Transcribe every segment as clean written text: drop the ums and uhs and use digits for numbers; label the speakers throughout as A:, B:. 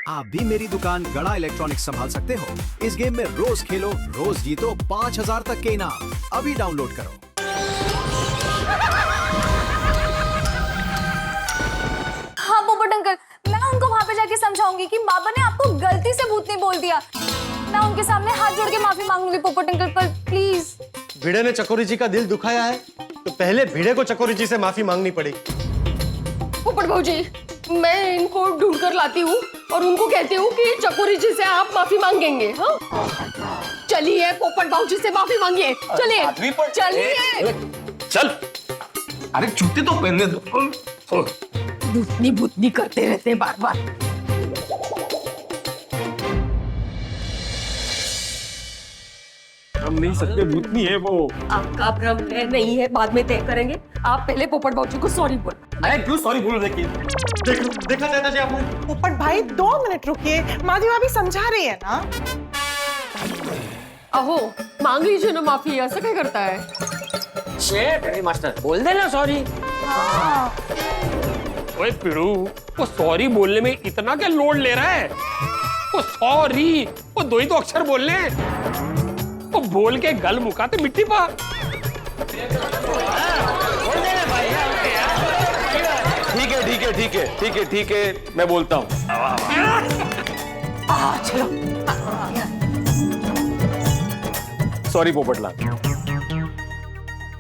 A: आप भी मेरी दुकान गड़ा इलेक्ट्रॉनिक्स संभाल सकते हो। इस गेम में रोज खेलो, रोज जीतो 5000 तक के इनाम। अभी डाउनलोड करो।
B: हाँ पोपट अंकल, मैं उनको वहाँ पे जाके समझाऊंगी कि बाबा ने आपको गलती से भूतनी बोल दिया। मैं उनके सामने हाथ जोड़ के माफी मांगूंगी पोपट अंकल, पर प्लीज।
C: भिड़े ने चकोरी जी का दिल दुखाया है तो पहले भिड़े को चकोरी जी से माफी मांगनी पड़ेगी।
D: पोपट भाऊजी, मैं इनको ढूंढ कर लाती हूँ और उनको कहती हूँ कि चकोरी जी से आप माफी मांगेंगे। हाँ, चलिए पोपट भाऊजी से माफी मांगिए। चलिए चलिए
E: चल। अरे छुट्टी तो पहनने दो।
D: भूतनी भूतनी करते रहते बार बार।
E: हम नहीं सकते, भूतनी है वो।
D: आपका भ्रम है नहीं है बाद में तय करेंगे। आप पहले पोपट भाऊजी को सॉरी बोल।
E: अरे क्यों सॉरी बोल रहे हैं?
C: देखा चाचा जी आपने?
F: पोपट भाई 2 मिनट रुकिए, माधवी भाभी समझा रही है ना।
D: अहो, मांग लीजिए ना माफी, ऐसा क्या करता है?
G: मास्टर बोल देना सॉरी।
H: ओए पिरू, वो सॉरी बोलने में इतना क्या लोड ले रहा है? वो सॉरी, वो 2 ही तो अक्षर बोलने हैं। वो बोल के गल मुकाते मिट्टी पा।
E: ठीक है, मैं बोलता हूँ।
D: चलो।
E: सॉरी पोपटलाल।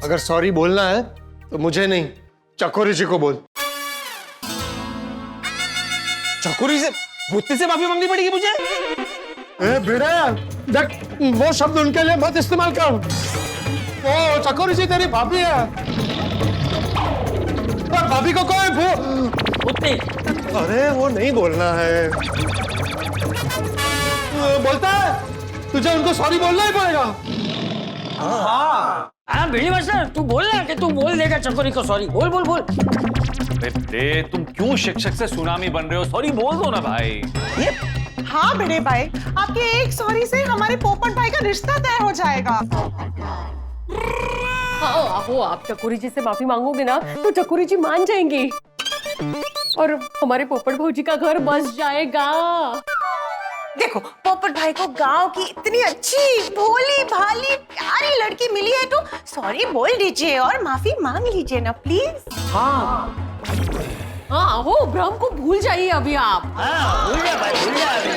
C: अगर सॉरी बोलना है तो मुझे नहीं, चकोरी जी को बोल।
E: चकोरी से, भूतनी से माफी मांगनी पड़ेगी मुझे?
C: ए भिड़े, देख वो शब्द उनके लिए मत इस्तेमाल कर। वो चकोरी जी तेरी भाभी है। और भाभी को कोई भूतनी। अरे वो नहीं बोलना है। बोलता है तुझे उनको सॉरी बोलना ही पड़ेगा।
G: हाँ भिड़ी मास्टर, तू बोल ना कि तू बोल देगा चकोरी को सॉरी। बोल बोल बोल।
I: बेटे तुम क्यों शिक्षक से सुनामी बन रहे हो? सॉरी बोल दो ना भाई।
F: हाँ भिड़े भाई, आपके एक सॉरी से हमारे पोपट भाई का रिश्ता तय हो जाएगा।
D: हाँ, आहो, आप चकोरी जी से माफी मांगोगे ना तो चकोरी जी मान जाएंगी और हमारे पोपट भाऊजी का घर बस जाएगा।
F: देखो, पोपट भाई को गांव की इतनी अच्छी भोली भाली प्यारी लड़की मिली है तो सॉरी बोल दीजिए और माफी मांग लीजिए ना प्लीज।
D: हाँ हो, भ्रम को भूल जाइए अभी आप।
G: भूल जा भाई, भूल जा अभी,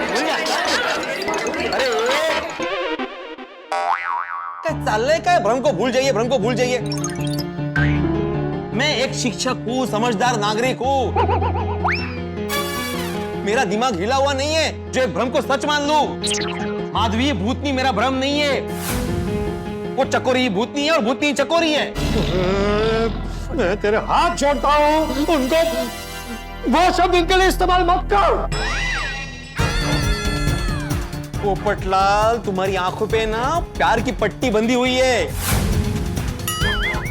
G: भूल जा।
E: चालने का भ्रम को भूल जाइए, भ्रम को भूल जाइए। मैं एक शिक्षक हूँ, समझदार नागरिक हूँ। मेरा दिमाग हिला हुआ नहीं है जो एक भ्रम को सच मान लूं। माधवी भूतनी मेरा भ्रम नहीं है। वो चकोरी भूतनी है और भूतनी चकोरी है।
C: मैं तेरे हाथ जोड़ता हूँ, उनको वो शब्द उनके लिए इस्तेमाल मत कर।
E: पोपटलाल, तुम्हारी आंखों पे ना प्यार की पट्टी बंधी हुई है,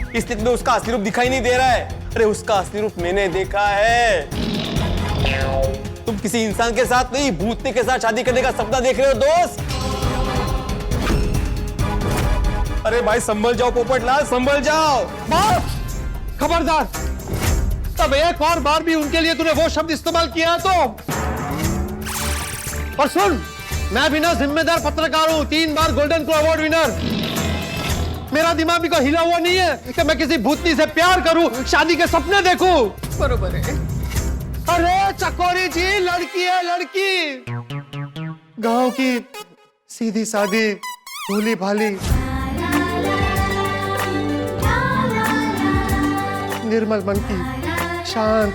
E: इस स्थिति में उसका असली रूप दिखाई नहीं दे रहा है। अरे उसका असली रूप मैंने देखा है। तुम किसी इंसान के साथ नहीं, भूतनी के साथ शादी करने का सपना देख रहे हो दोस्त। अरे भाई संभल जाओ पोपटलाल, संभल जाओ।
C: खबरदार, तब एक और बार भी उनके लिए तूने वो शब्द इस्तेमाल किया तो। और सुन, मैं भी ना जिम्मेदार पत्रकार हूं, 3 बार गोल्डन क्लो अवार्ड विनर। मेरा दिमाग भी कोई हिला हुआ नहीं है कि मैं किसी भूतनी से प्यार करूं, शादी के सपने देखूं।
D: बरोबर है।
C: अरे चकोरी जी लड़की है, लड़की गांव की सीधी सादी भोली भाली निर्मल मन की, शांत,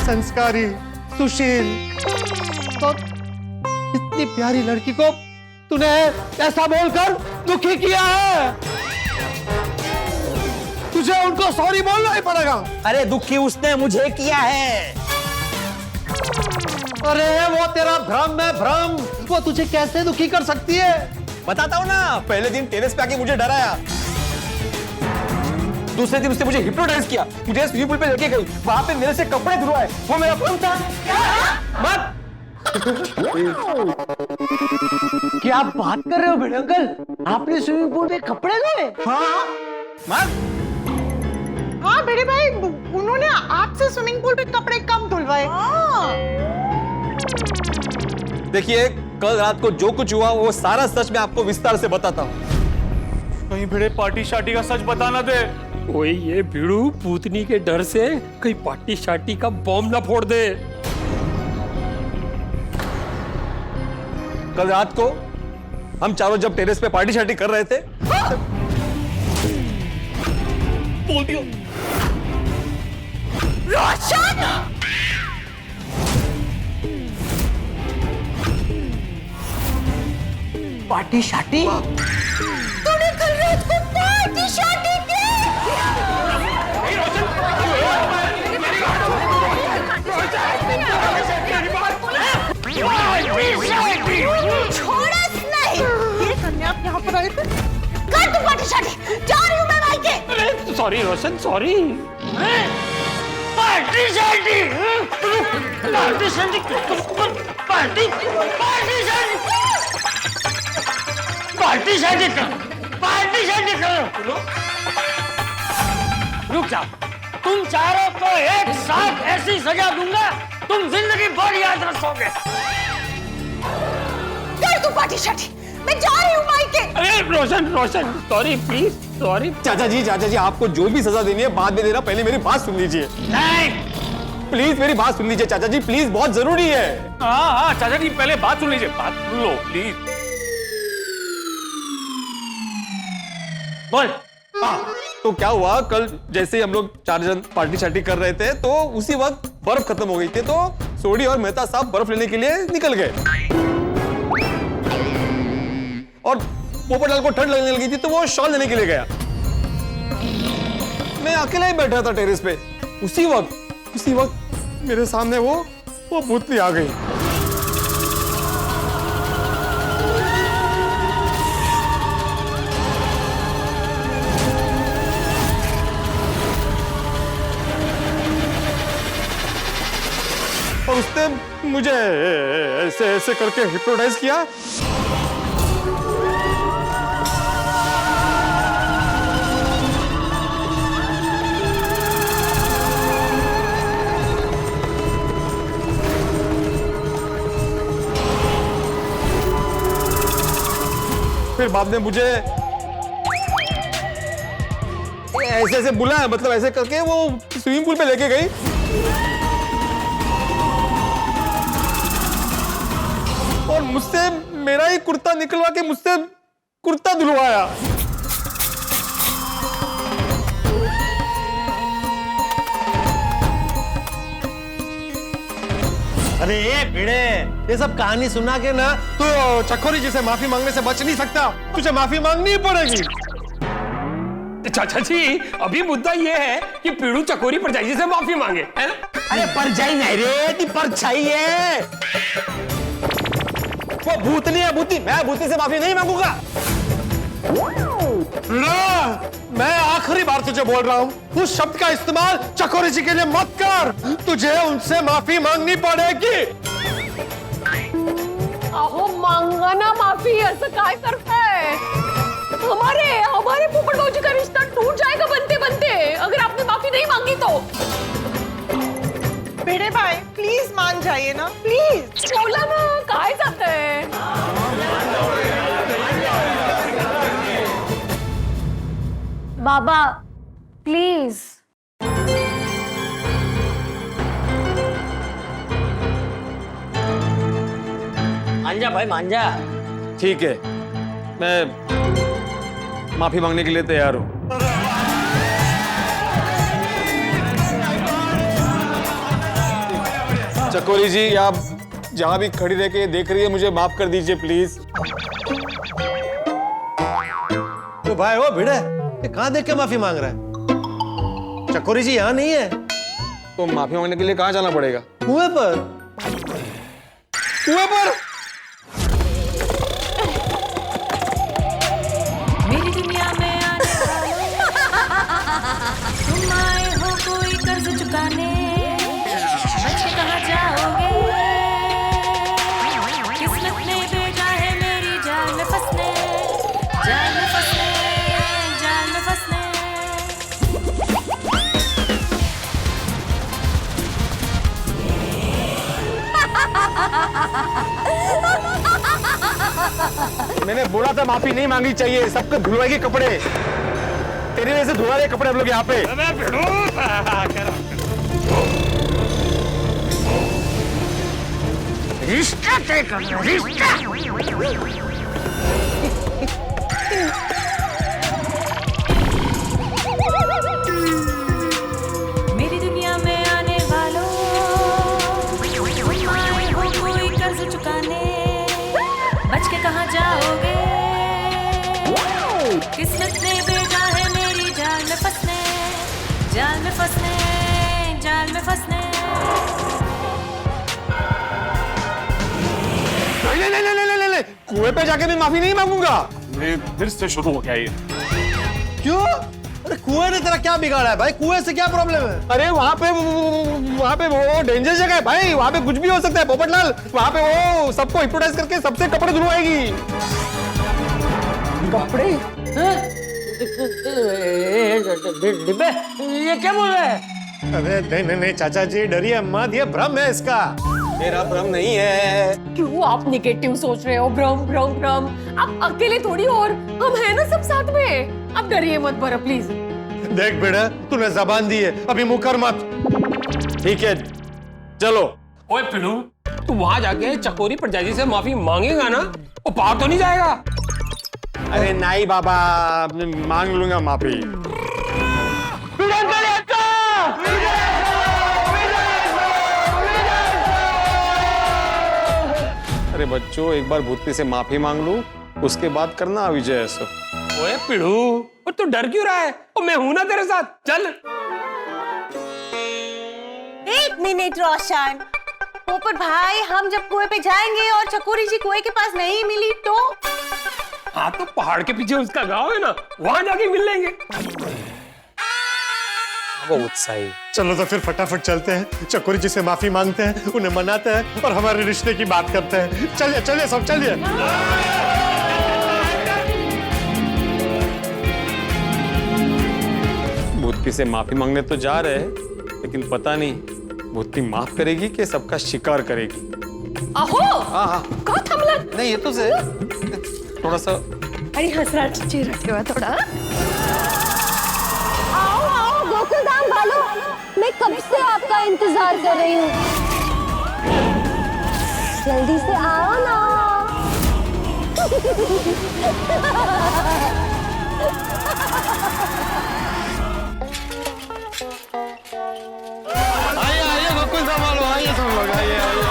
C: संस्कारी, सुशील। तो इतनी प्यारी लड़की को तूने ऐसा बोलकर दुखी किया है। तुझे उनको सॉरी बोलना ही पड़ेगा।
E: अरे दुखी उसने मुझे किया है।
C: अरे वो तेरा भ्रम है, भ्रम। वो तुझे कैसे दुखी कर सकती है?
E: बताता हूँ ना। पहले दिन टेरेस पे आके मुझे डराया, दूसरे दिन उसने मुझे हिप्नोटाइज किया, मुझे स्विमिंग पूल पे लेके गई, वहां पे मेरे से कपड़े धुलवाए। वो मेरा भ्रम था। मत
G: क्या आप बात कर रहे हो भिड़े अंकल? आपने स्विमिंग पूल में कपड़े धोए?
E: हाँ मत।
F: हाँ भिड़े भाई, उन्होंने आपसे स्विमिंग पूल पे कपड़े कम धुलवाए।
E: देखिए, कल रात को जो कुछ हुआ वो सारा सच मैं आपको विस्तार से बताता हूँ।
I: कहीं भिड़े पार्टी शार्टी का सच बता ना दे।
H: ओए ये भिड़ू पूतनी के डर से कहीं पार्टी शार्टी का बॉम्ब ना फोड़ दे।
E: कल रात को हम चारों जब टेरेस पे पार्टी शार्टी कर रहे थे, बोल दियो
F: रोशन!
G: पार्टी शार्टी?
F: तूने कल रात को पार्टी शार्टी की? छोड़ा नहीं। ये कन्या आप यहाँ पर आए थे? कर तू पार्टी शार्टी। जा रही हूँ मैं मायके।
H: सॉरी रोशन, सॉरी।
G: पार्टी शार्टी? पार्टी शार्टी? पार्टी पार्टी शार्टी पार्टी शार्टी करो। रुक जाओ, तुम चारों को एक साथ ऐसी सजा दूंगा तुम जिंदगी भर याद रखोगे।
F: कर तू पार्टी शार्टी। मैं जा रही हूँ मायके।
H: अरे रोशन, रोशन, सॉरी प्लीज, सॉरी।
E: चाचा जी, आपको जो भी सजा देनी है बाद में देना, पहले मेरी बात सुन लीजिए।
G: नहीं,
E: प्लीज मेरी बात सुन लीजिए चाचा जी, प्लीज, बहुत जरूरी है।
I: हाँ चाचा जी, पहले बात सुन लीजिए, बात सुन लो प्लीज।
G: बोल।
E: तो क्या हुआ, कल जैसे ही हम लोग 4 जन पार्टी शार्टी कर रहे थे तो उसी वक्त बर्फ खत्म हो गई थी, तो सोडी और मेहता साहब बर्फ लेने के लिए निकल गए और पोपटलाल को ठंड लगने लगी थी तो वो शॉल लेने के लिए गया। मैं अकेला ही बैठा था टेरेस पे। उसी वक्त मेरे सामने वो भूतनी आ गई। और उसने मुझे ऐसे करके हिप्नोटाइज किया। फिर बाद में मुझे ऐसे बुलाया, मतलब ऐसे करके वो स्विमिंग पूल पे लेके गई। और मुझसे मेरा ही कुर्ता निकलवा के मुझसे कुर्ता धुलवाया।
C: अरे ये भिड़े, ये सब कहानी सुना के ना तो चकोरी जी से माफी मांगने से बच नहीं सकता। तुझे माफी मांगनी ही पड़ेगी।
H: चाचा जी, अभी मुद्दा ये है कि पीड़ू चकोरी परछाई से माफी मांगे, है?
G: अरे परछाई नहीं रे, ती परछाई है।
E: वो भूतनी है, भूतनी। मैं भूतनी से माफी नहीं मांगूंगा।
C: मैं आखिरी बार तुझे बोल रहा हूँ, उस शब्द का इस्तेमाल चकोरी जी के लिए मत कर। तुझे उनसे माफी मांगनी पड़ेगी।
D: अहो मांगा ना माफी, असं काय करताय? हमारे पोपट भाऊजी का रिश्ता टूट जाएगा बनते बनते अगर आपने माफी नहीं मांगी तो।
F: भिड़े भाई प्लीज मान जाइए ना, प्लीज।
D: बोला ना, काय जातंय?
B: बाबा प्लीज।
G: मांजा भाई मांजा।
E: ठीक है, मैं माफी मांगने के लिए तैयार हूं। चकोरी जी, आप जहां भी खड़ी रह के देख रही है, मुझे माफ कर दीजिए प्लीज।
C: तो भाई वो भिड़े, ये कहां देख के माफी मांग रहा है? चकोरी जी यहाँ नहीं है
E: तो माफी मांगने के लिए कहां जाना पड़ेगा?
C: कुएं पर।
E: कुएं पर?
J: मेरी दुनिया में आने तुम आए हो कोई कर्ज चुकाने, बच के कहाँ जाओगे? किस्मत ने भेजा है मेरी जाल में फंसने, जाल में फंसने, जाल में फंसने।
E: मैंने बोला था माफी नहीं मांगनी चाहिए, सबको धुलवाएगी कपड़े। तेरी वजह से धुला रहे कपड़े हम लोग यहाँ पे।
H: अबे भिड़ो,
G: रिश्ता तय करना, रिश्ता।
J: मेरी दुनिया में आने वालों, तुम आए हो कोई कर्ज चुकाने, बच के कहाँ जाओगे? किस्मत ने भेजा है मेरी जाल में फंसने, जाल में फंसने, जाल में फंसने।
E: नहीं, कुएं पे जाके मैं माफी नहीं मांगूंगा।
I: फिर से शुरू हो गया ये।
C: क्यों? अरे कुएं ने तेरा क्या बिगाड़ा है भाई? कुएं से क्या प्रॉब्लम है?
E: अरे वहाँ पे वो डेंजर जगह है भाई, वहाँ पे कुछ भी हो सकता है पोपटलाल। वहाँ पे वो सबको हिप्नोटाइज करके सबसे कपड़े धुलवाएगी।
G: कपड़े? डिब्बे, ये क्या बोल रहा है?
C: अरे नहीं चाचा जी, डरिए मत, ये भ्रम है इसका।
E: मेरा भ्रम नहीं है।
D: क्यों आप निगेटिव सोच रहे हो? भ्रम भ्रम भ्रम, आप अकेले थोड़ी और हम हैं ना सब साथ में। अब डरिए मत बरा प्लीज।
C: देख बेटा, तूने जबान दी है, अभी मुंह कर मत।
E: ठीक है चलो।
H: ओए पिड़ू, तू वहां जाके चकोरी परजाजी से माफी मांगेगा ना, वो पार तो नहीं जाएगा।
E: अरे नहीं बाबा, मांग लूंगा माफी। अरे बच्चों, एक बार भूतनी से माफी मांग लूं, उसके बाद करना विजय ऐसा।
H: ओए पिड़ू, और तू डर क्यों रहा है? और मैं हूं ना तेरे साथ, चल।
F: एक मिनट रोशन, पोपट भाई, हम जब कुएं पे जाएंगे और चकोरी जी कुएं के पास नहीं मिली तो?
H: हाँ तो पहाड़ के पीछे उसका गांव है ना, वहां जाके मिल लेंगे।
E: बहुत सही।
C: चलो तो फिर फटाफट चलते हैं, चकोरी जी से माफी मांगते हैं, उन्हें मनाते हैं और हमारे रिश्ते की बात करते हैं। चलिए चलिए सब चलिए।
E: भूतनी से माफी मांगने तो जा रहे हैं, लेकिन पता नहीं भूतनी माफ करेगी कि सबका शिकार करेगी।
D: अहो,
E: हाँ
D: कहाँ थमला?
E: नहीं, ये तो से थोड़ा सा।
D: अरे हंसरा चेहरा रखे थोड़ा।
B: आओ आओ गोकुल धाम वालों, मैं कब से आपका इंतजार कर रही हूँ। जल्दी से आओ ना।
C: आइए आइए गोकुल धाम वालों, आइए सब लोग, आइए आइए।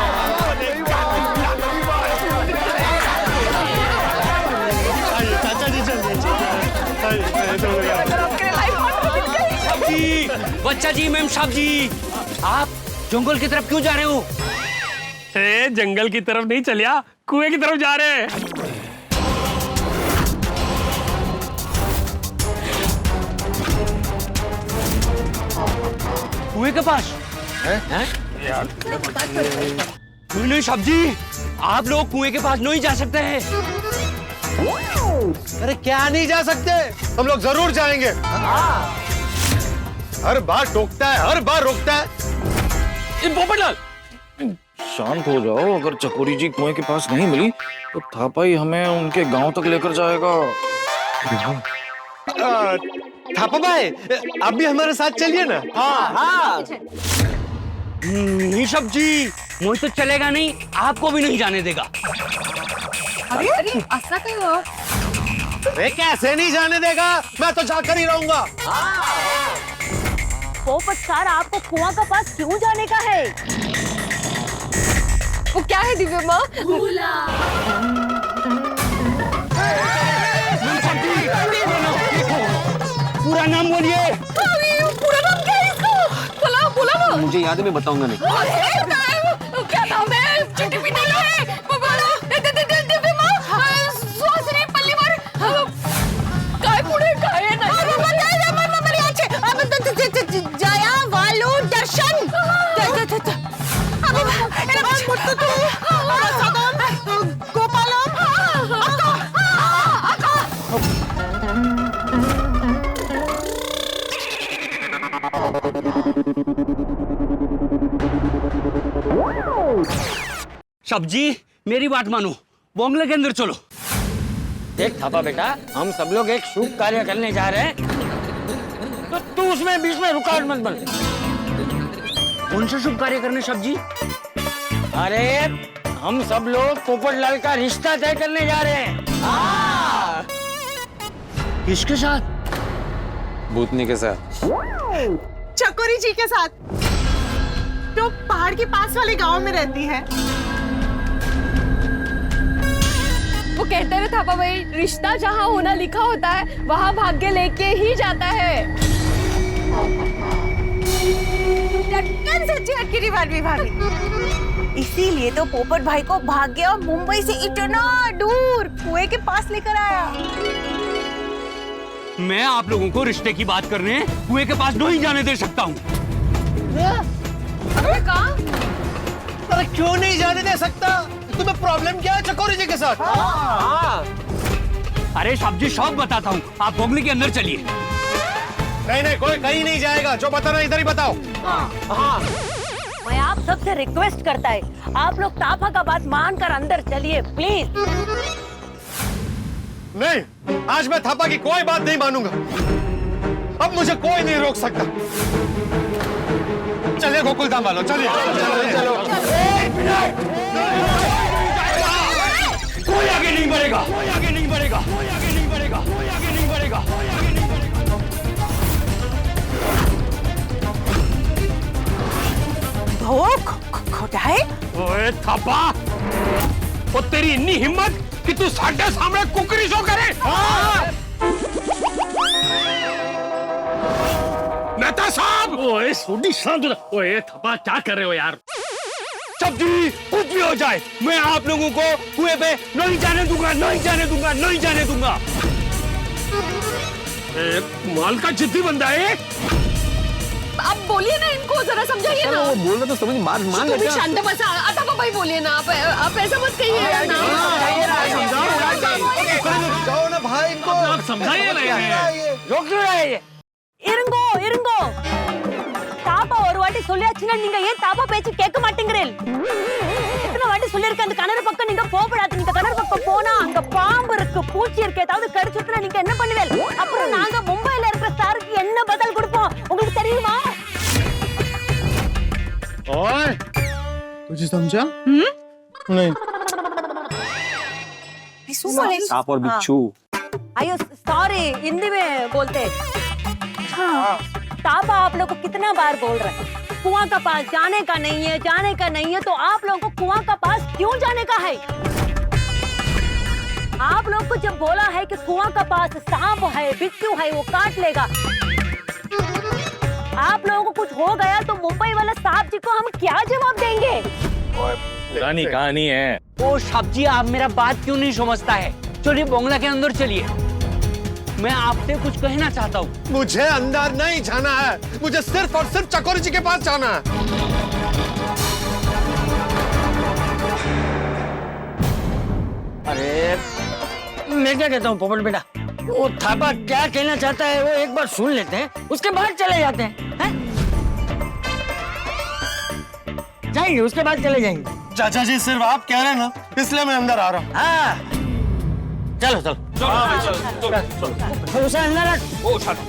C: आइए चाचा जी, चलिए आइए सब लोग आइए।
G: बच्चा जी, मैम साहब जी, आप जंगल की तरफ क्यों जा रहे हो?
H: ए, जंगल की तरफ नहीं चलिया, कुएं की तरफ जा रहे हैं।
G: कुएं के पास? हैं? नहीं साहब जी, आप लोग कुएं के पास नहीं जा सकते हैं।
C: अरे क्या नहीं जा सकते? हम लोग जरूर जाएंगे। हर बार टोकता है, हर बार रोकता है।
G: पोपटलाल,
K: शांत हो जाओ। अगर चकोरी जी कुएं के पास नहीं मिली तो थापाई हमें उनके गांव तक लेकर जाएगा।
C: थापा भाई, आप भी हमारे साथ चलिए ना।
G: हाँ। नहीं साहब जी, मुझे तो चलेगा नहीं, आपको भी नहीं जाने देगा।
D: अरे ऐसा क्यों हो?
C: अरे कैसे नहीं जाने देगा? मैं तो जाकर ही रहूंगा।
B: पोपट सर, आपको कुआं का पास क्यों जाने का है?
D: वो क्या है दिव्या माँ?
G: पूरा नाम बोलिए।
D: पूरा नाम क्या है इसका? बोला बोला ना।
G: मुझे याद है, मैं बताऊंगा नहीं।
D: क्या नाम है? चिट्ठी भी नहीं है। दिव्या माँ, सुहासिनी पल्लीवार, काय पुढे काय नाही।
F: जया वालू दर्शन। गोपालम।
G: सब्जी मेरी बात मानो, बंगले के अंदर चलो।
L: देख थापा बेटा, हम सब लोग एक शुभ कार्य करने जा रहे हैं, तो तू उसमें बीच में रुकावट मत बन।
G: कौन सा शुभ कार्य करने सब्जी?
L: अरे हम सब लोग पोपटलाल का रिश्ता तय करने जा रहे हैं।
G: किसके साथ?
E: भूतनी के साथ।
F: चकोरी जी के साथ, जो पहाड़ के पास वाले गांव में रहती है।
D: वो कहते हैं थापा भाई, रिश्ता जहाँ होना लिखा होता है वहाँ भाग्य लेके ही जाता है।
F: टक्कर सच्ची अटकी रिवाज भाभी। इसीलिए तो पोपट भाई को भाग्य और मुंबई से इतना दूर कुएं के पास लेकर आया।
G: मैं आप लोगों को रिश्ते की बात करने कुएं के पास नहीं जाने दे सकता हूँ।
D: अरे कहाँ?
C: अरे क्यों नहीं जाने दे सकता? तुम्हें प्रॉब्लम क्या है चकोरी जी के साथ?
G: अरे सब्जी शौक बताता हूँ, आप बंगले के अंदर चलिए।
C: नहीं नहीं, कोई कहीं नहीं जाएगा, जो बताना इधर ही बताओ।
M: मैं आप सबसे रिक्वेस्ट करता है, आप लोग ताफा का बात मानकर अंदर चलिए प्लीज।
C: नहीं, आज मैं थापा की कोई बात नहीं मानूंगा। अब मुझे कोई नहीं रोक सकता। चलिए गोकुलधाम वालों, चलिए। चलो।
G: कोई आगे नहीं बढ़ेगा, कोई आगे नहीं बढ़ेगा, कोई आगे नहीं बढ़ेगा, कोई आगे नहीं बढ़ेगा, कोई आगे नहीं बढ़ेगा।
F: खोटा है?
H: ओए थापा, वो तेरी इतनी हिम्मत कि तू साढ़े सामने कुकरी शो करे? नेता साहब!
G: ओए सोडी शांत हो। ओए थप्पा क्या कर रहे हो यार? सब्जी कुछ भी हो जाए, मैं आप लोगों को कुएं पे नहीं जाने दूंगा, नहीं जाने दूंगा, नहीं जाने दूंगा।
H: माल का जिद्दी बंदा है।
D: आप बोलिए ना इनको, जरा समझाइए ना।
E: वो बोल रहा तो समझ मान लेते हैं।
D: शांत बसा, थापा भाई बोलिए ना, आप ऐसा मत कहिए ना।
C: जाओ ना भाई इनको,
G: आप समझाइए ना इन्हें।
L: रोक क्यों रहे हैं?
M: இருங்கோ தாப்பா ஒரு வாட்டி சொல்லியாச்சுன்னா நீங்க ஏன் தாப்பா பேச்சு கேட்க மாட்டேங்கிறீள்? எத்தனை வாட்டி சொல்லிருக்கேன், அந்த கிணறு பக்கம் நீங்க போகக்கூடாது. இந்த கிணறு பக்கம் போனா அங்க பாம்பு இருக்கு, பூச்சி இருக்கு, ஏதாவது கடிச்சுட்டுனா நீங்க என்ன பண்ணுவீள்? அப்புறம் நாங்க மும்பைல இருக்கிற ஸ்டாருக்கு என்ன பதில் கொடுப்போம் உங்களுக்கு தெரியுமா?
C: ओए, तुझे समझा? नहीं।
E: सांप और बिच्छू।
M: अयो सॉरी, हिंदी में बोलते। हाँ, तापा आप लोग को कितना बार बोल रहे हैं कुआं का पास जाने का नहीं है, जाने का नहीं है, तो आप लोगों को कुआं का पास क्यों जाने का है? आप लोग को जब बोला है कि कुआं का पास सांप है, बिच्छू है, वो काट लेगा, आप लोगों को कुछ हो गया तो मुंबई वाला सांप जी को हम क्या जवाब देंगे?
I: पुरानी कहानी है।
G: ओ सब्जी, आप मेरा बात क्यों नहीं समझता है? चलिए बंगला के अंदर चलिए, मैं आपसे कुछ कहना चाहता हूँ।
C: मुझे अंदर नहीं जाना है, मुझे सिर्फ और सिर्फ चकोरी जी के पास जाना है।
L: अरे मैं क्या कहता हूँ पोपट बेटा, वो थापा क्या कहना चाहता है वो एक बार सुन लेते हैं, उसके बाद चले जाते हैं, हैं? जाएंगे, उसके बाद चले जाएंगे।
C: चाचा जी सिर्फ आप कह रहे हैं ना, इसलिए मैं अंदर आ रहा हूँ।
L: हाँ चलो चलो उसे अंदर रख।
H: ओ चलो।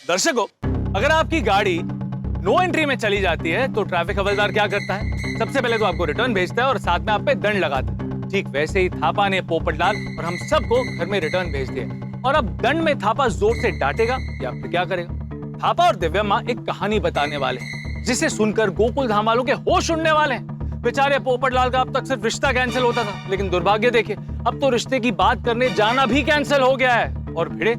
I: दर्शकों, अगर आपकी गाड़ी नो एंट्री में चली जाती है तो ट्रैफिक हवलदार क्या करता है? सबसे पहले तो आपको रिटर्न भेजता है और साथ में आप पे दंड लगाता है। ठीक वैसे ही थापा ने पोपटलाल और हम सबको घर में रिटर्न भेज दिया। और अब दंड में थापा जोर से डांटेगा या फिर क्या करेगा? थापा और दिव्या माँ एक कहानी बताने वाले हैं जिसे सुनकर गोकुल धाम वालों के होश उड़ने वाले हैं। बेचारे पोपटलाल का अब तक सिर्फ रिश्ता कैंसिल होता था, लेकिन दुर्भाग्य देखिए अब तो रिश्ते की बात करने जाना भी कैंसिल हो गया है। और भिड़े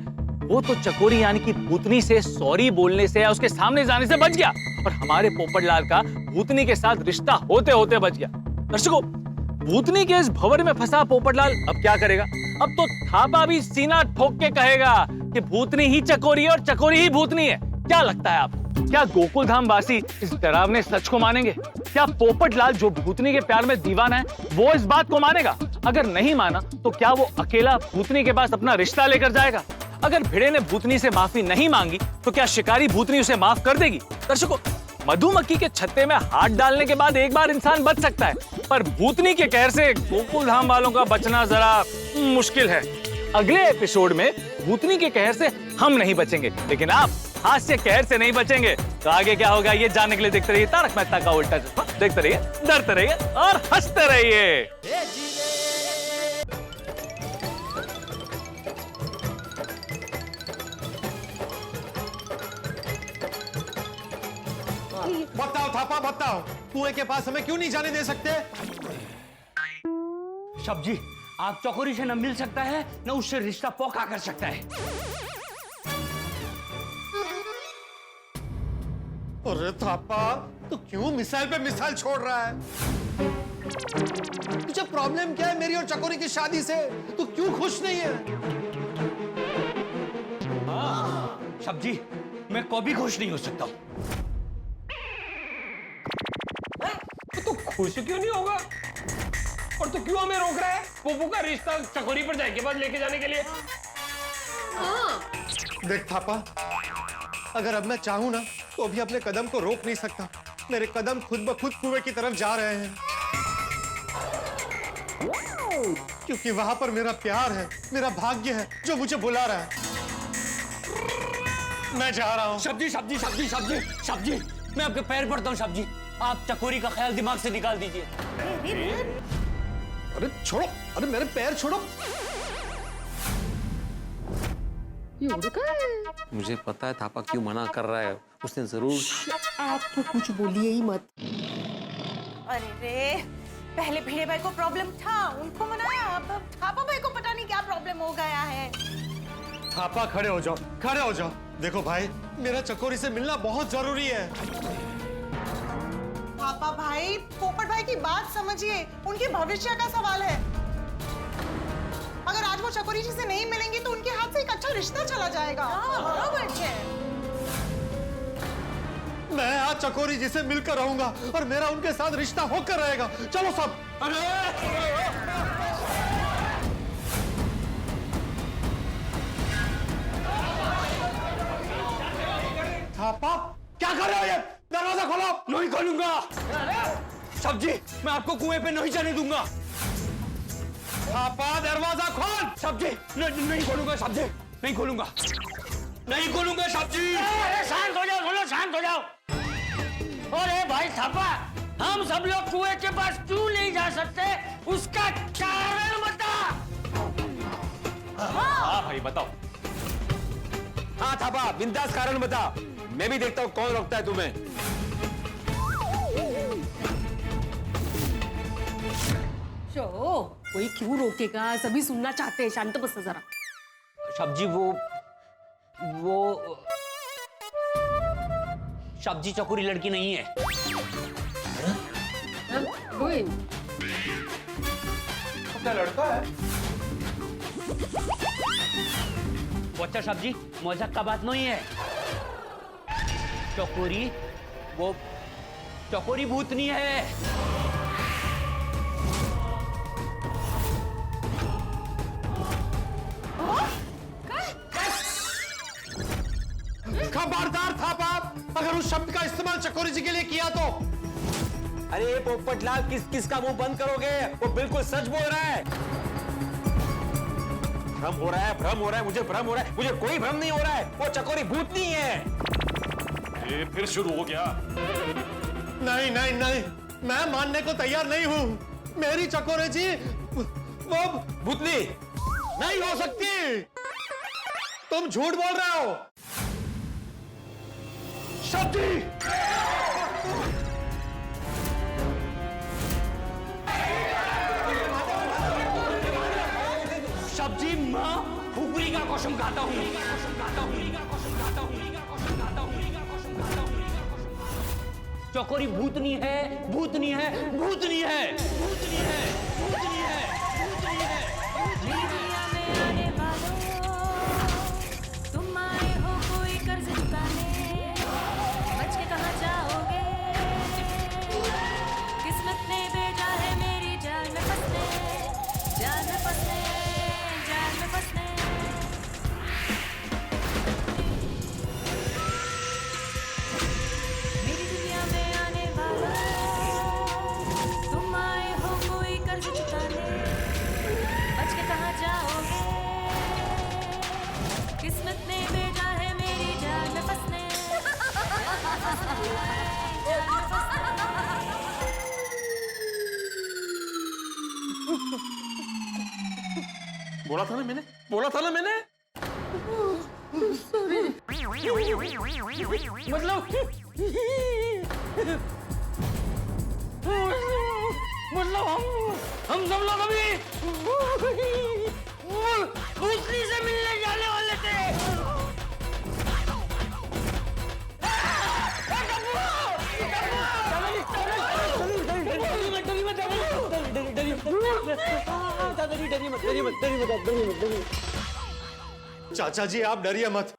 I: वो तो चकोरी यानी कि भूतनी से सॉरी बोलने से या उसके सामने जाने से बच गया, और हमारे पोपटलाल का भूतनी के साथ रिश्ता होते होते बच गया। दर्शकों, भूतनी के इस भंवर में फंसा पोपटलाल अब क्या करेगा? अब तो थापा भी सीना ठोक के कहेगा कि भूतनी ही चकोरी है और चकोरी ही भूतनी है। क्या लगता है आपको, क्या गोकुल धाम वासी इस डरावने सच को मानेंगे? क्या पोपटलाल जो भूतनी के प्यार में दीवाना है वो इस बात को मानेगा? अगर नहीं माना तो क्या वो अकेला भूतनी के पास अपना रिश्ता लेकर जाएगा? अगर भिड़े ने भूतनी से माफी नहीं मांगी तो क्या शिकारी भूतनी उसे माफ कर देगी? दर्शकों, मधुमक्खी के छत्ते में हाथ डालने के बाद एक बार इंसान बच सकता है, पर भूतनी के कहर से गोकुल धाम वालों का बचना जरा मुश्किल है। अगले एपिसोड में भूतनी के कहर से हम नहीं बचेंगे, लेकिन आप हास्य कहर से नहीं बचेंगे। तो आगे क्या होगा ये जानने के लिए देखते रहिए तारक मेहता का उल्टा चश्मा। देखते रहिए, डरते रहिए और हंसते रहिए।
C: बताओ थापा, बताओ, कुएं के पास हमें क्यों नहीं जाने दे सकते?
G: सब्जी, आप चकोरी से न मिल सकता है न उससे रिश्ता पक्का कर सकता है।
C: अरे थापा, तू क्यों मिसाइल पे मिसाइल छोड़ रहा है? तुझे प्रॉब्लम क्या है मेरी और चकोरी की शादी से? तू क्यों खुश नहीं है?
G: सब्जी, मैं कभी खुश नहीं हो सकता।
H: तो खुश क्यों नहीं होगा? और तो क्यों हमें रोक रहा है पोपू का रिश्ता चकोरी पर जाए के बाद लेके जाने के लिए?
C: देख थापा, अगर अब मैं चाहूं ना तो अभी अपने कदम को रोक नहीं सकता। मेरे कदम खुद ब खुद कुएं की तरफ जा रहे हैं, क्योंकि वहां पर मेरा प्यार है, मेरा भाग्य है जो मुझे बुला रहा है। मैं जा रहा हूं।
G: सब्जी, सब्जी, सब्जी, सब्जी, सब्जी, मैं आपके पैर पड़ता हूँ सब्जी। आप चकोरी का ख्याल दिमाग से निकाल दीजिए।
C: अरे छोड़ो, अरे मेरे पैर छोड़ो।
E: मुझे पता है थापा क्यों मना कर रहा है, उसने जरूर।
F: आप तो कुछ बोलिए ही मत। अरे रे, पहले भिड़े भाई को प्रॉब्लम था, उनको मनाया, अब थापा भाई को पता नहीं क्या प्रॉब्लम हो गया है।
C: थापा खड़े हो जाओ, खड़े हो जाओ। देखो भाई, मेरा चकोरी से मिलना बहुत जरूरी है।
F: थापा भाई, पोपट भाई की बात समझिए, उनके भविष्य का सवाल है। अगर आज वो चकोरी जी से नहीं मिलेंगे तो उनके हाथ से एक अच्छा रिश्ता चला जाएगा। बराबर है।
C: मैं आज चकोरी जी से मिलकर रहूंगा और मेरा उनके साथ रिश्ता होकर रहेगा। चलो सब। थापा, क्या कर रहे हो ये? दरवाजा खोलो।
G: नहीं खोलूंगा। सब्जी, मैं आपको कुएं पे नहीं जाने दूंगा।
C: थापा, दरवाजा खोल।
G: सब्जी, नहीं खोलूंगा सब्जी, नहीं खोलूंगा, नहीं खोलूंगा सब्जी। शांत हो जाओ, बोलो शांत हो जाओ। अरे भाई थापा, हम सब लोग कुएं के पास क्यों नहीं जा सकते, उसका कारण बता।
I: हाँ भाई बताओ।
E: हाँ थापा, बिंदास कारण बता, मैं भी देखता हूँ कौन रोकता है तुम्हें।
D: कोई क्यों रोकेगा, सभी सुनना चाहते हैं। शांत बस जरा।
G: सब्जी, वो सब्जी चकोरी लड़की नहीं है।
I: क्या लड़का है?
G: बच्चा सब्जी, मजाक का बात नहीं है। चकोरी, वो चकोरी भूतनी है।
C: खबरदार थापा, अगर उस शब्द का इस्तेमाल चकोरी जी के लिए किया तो।
E: अरे पोपटलाल, किस किस का मुंह बंद करोगे? वो बिल्कुल सच बोल रहा है। भ्रम हो रहा है, भ्रम हो रहा है, मुझे भ्रम हो रहा है। मुझे कोई भ्रम नहीं हो रहा है, वो चकोरी भूतनी है।
I: ये फिर शुरू हो गया।
C: नहीं नहीं नहीं, मैं मानने को तैयार नहीं हूँ। मेरी चकोरी जी वो
E: भूतनी
C: नहीं हो सकती। तुम झूठ बोल रहे हो।
G: सब्जी, सब्जी, माँ खुपरी का कसम खाता हूँ। चकोरी भूतनी है, भूतनी है, भूतनी है, भूतनी है, भूतनी है, भूतनी है।
J: दुनिया में आने वालों, तुम आए हो कोई कर्ज चुकाने, बच के कहाँ जाओगे? किस्मत ने भेजा है मेरी जाल में फंसने, जाल में फंसने, जाल में फंसने।
E: बोला था ना मैंने, बोला था ना मैंने।
L: मतलब हम सब लोग अभी भूतनी से मिलने जाने वाले थे।
C: चाचा जी आप डरिए मत,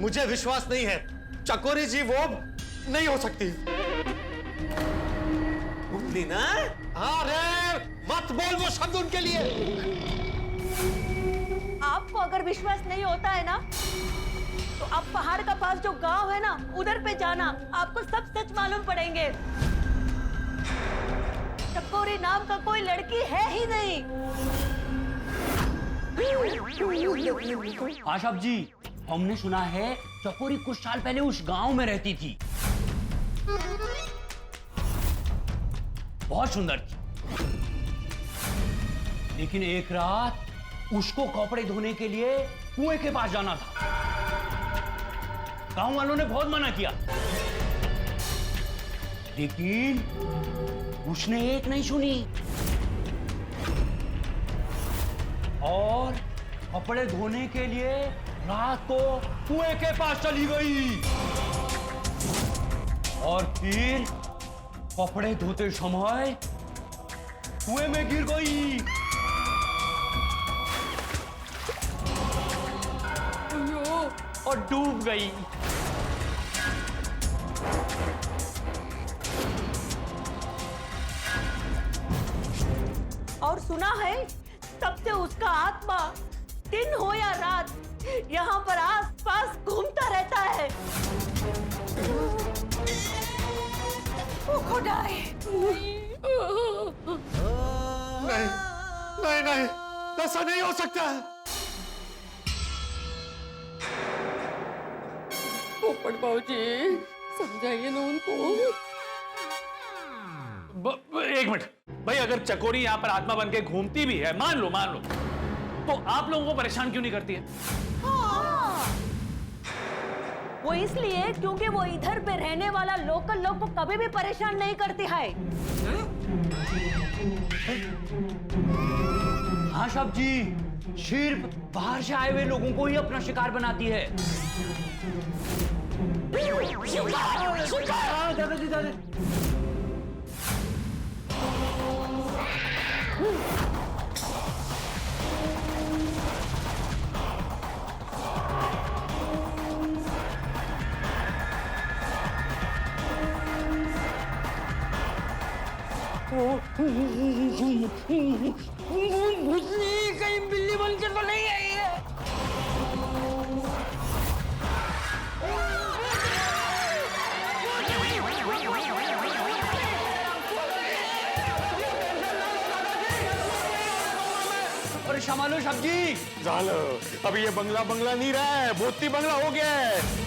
C: मुझे विश्वास नहीं है चकोरी जी वो नहीं हो सकती।
E: भूतनी ना?
C: अरे मत बोल वो शब्द उनके लिए।
M: आपको अगर विश्वास नहीं होता है ना तो आप पहाड़ का पास जो गांव है ना उधर पे जाना, आपको सब सच मालूम पड़ेंगे। चकोरी नाम का कोई लड़की है ही नहीं।
G: हाँ साहब जी, हमने सुना है चकोरी कुछ साल पहले उस गांव में रहती थी, बहुत सुंदर थी। लेकिन एक रात उसको कपड़े धोने के लिए कुएं के पास जाना था। गांव वालों ने बहुत मना किया, लेकिन उसने एक नहीं सुनी और कपड़े धोने के लिए रात को कुएं के पास चली गई और फिर कपड़े धोते समय कुएं में गिर गई। और डूब गई।
M: और सुना है तब से उसका आत्मा दिन हो या रात यहाँ पर आस पास घूमता रहता है।
F: ओ खुदाई।
C: नहीं नहीं नहीं, ऐसा नहीं हो सकता है।
D: पोपट भाऊजी समझाइए ना उनको।
I: एक मिनट भाई, अगर चकोरी यहाँ पर आत्मा बन के घूमती भी है, मान लो, तो आप लोगों को परेशान क्यों नहीं करती है?
M: वो इसलिए क्योंकि वो इधर पे रहने वाला लोकल लोग को कभी भी परेशान नहीं करती है।
G: हाँ साहब जी, सिर्फ बाहर से आए हुए लोगों को ही अपना शिकार बनाती है।
L: भूतनी कहीं बिल्ली बन के तो नहीं आई है?
G: अरे संभालो साहब जी।
E: जालो, अभी ये बंगला नहीं रहा है, भूतनी बंगला हो गया है।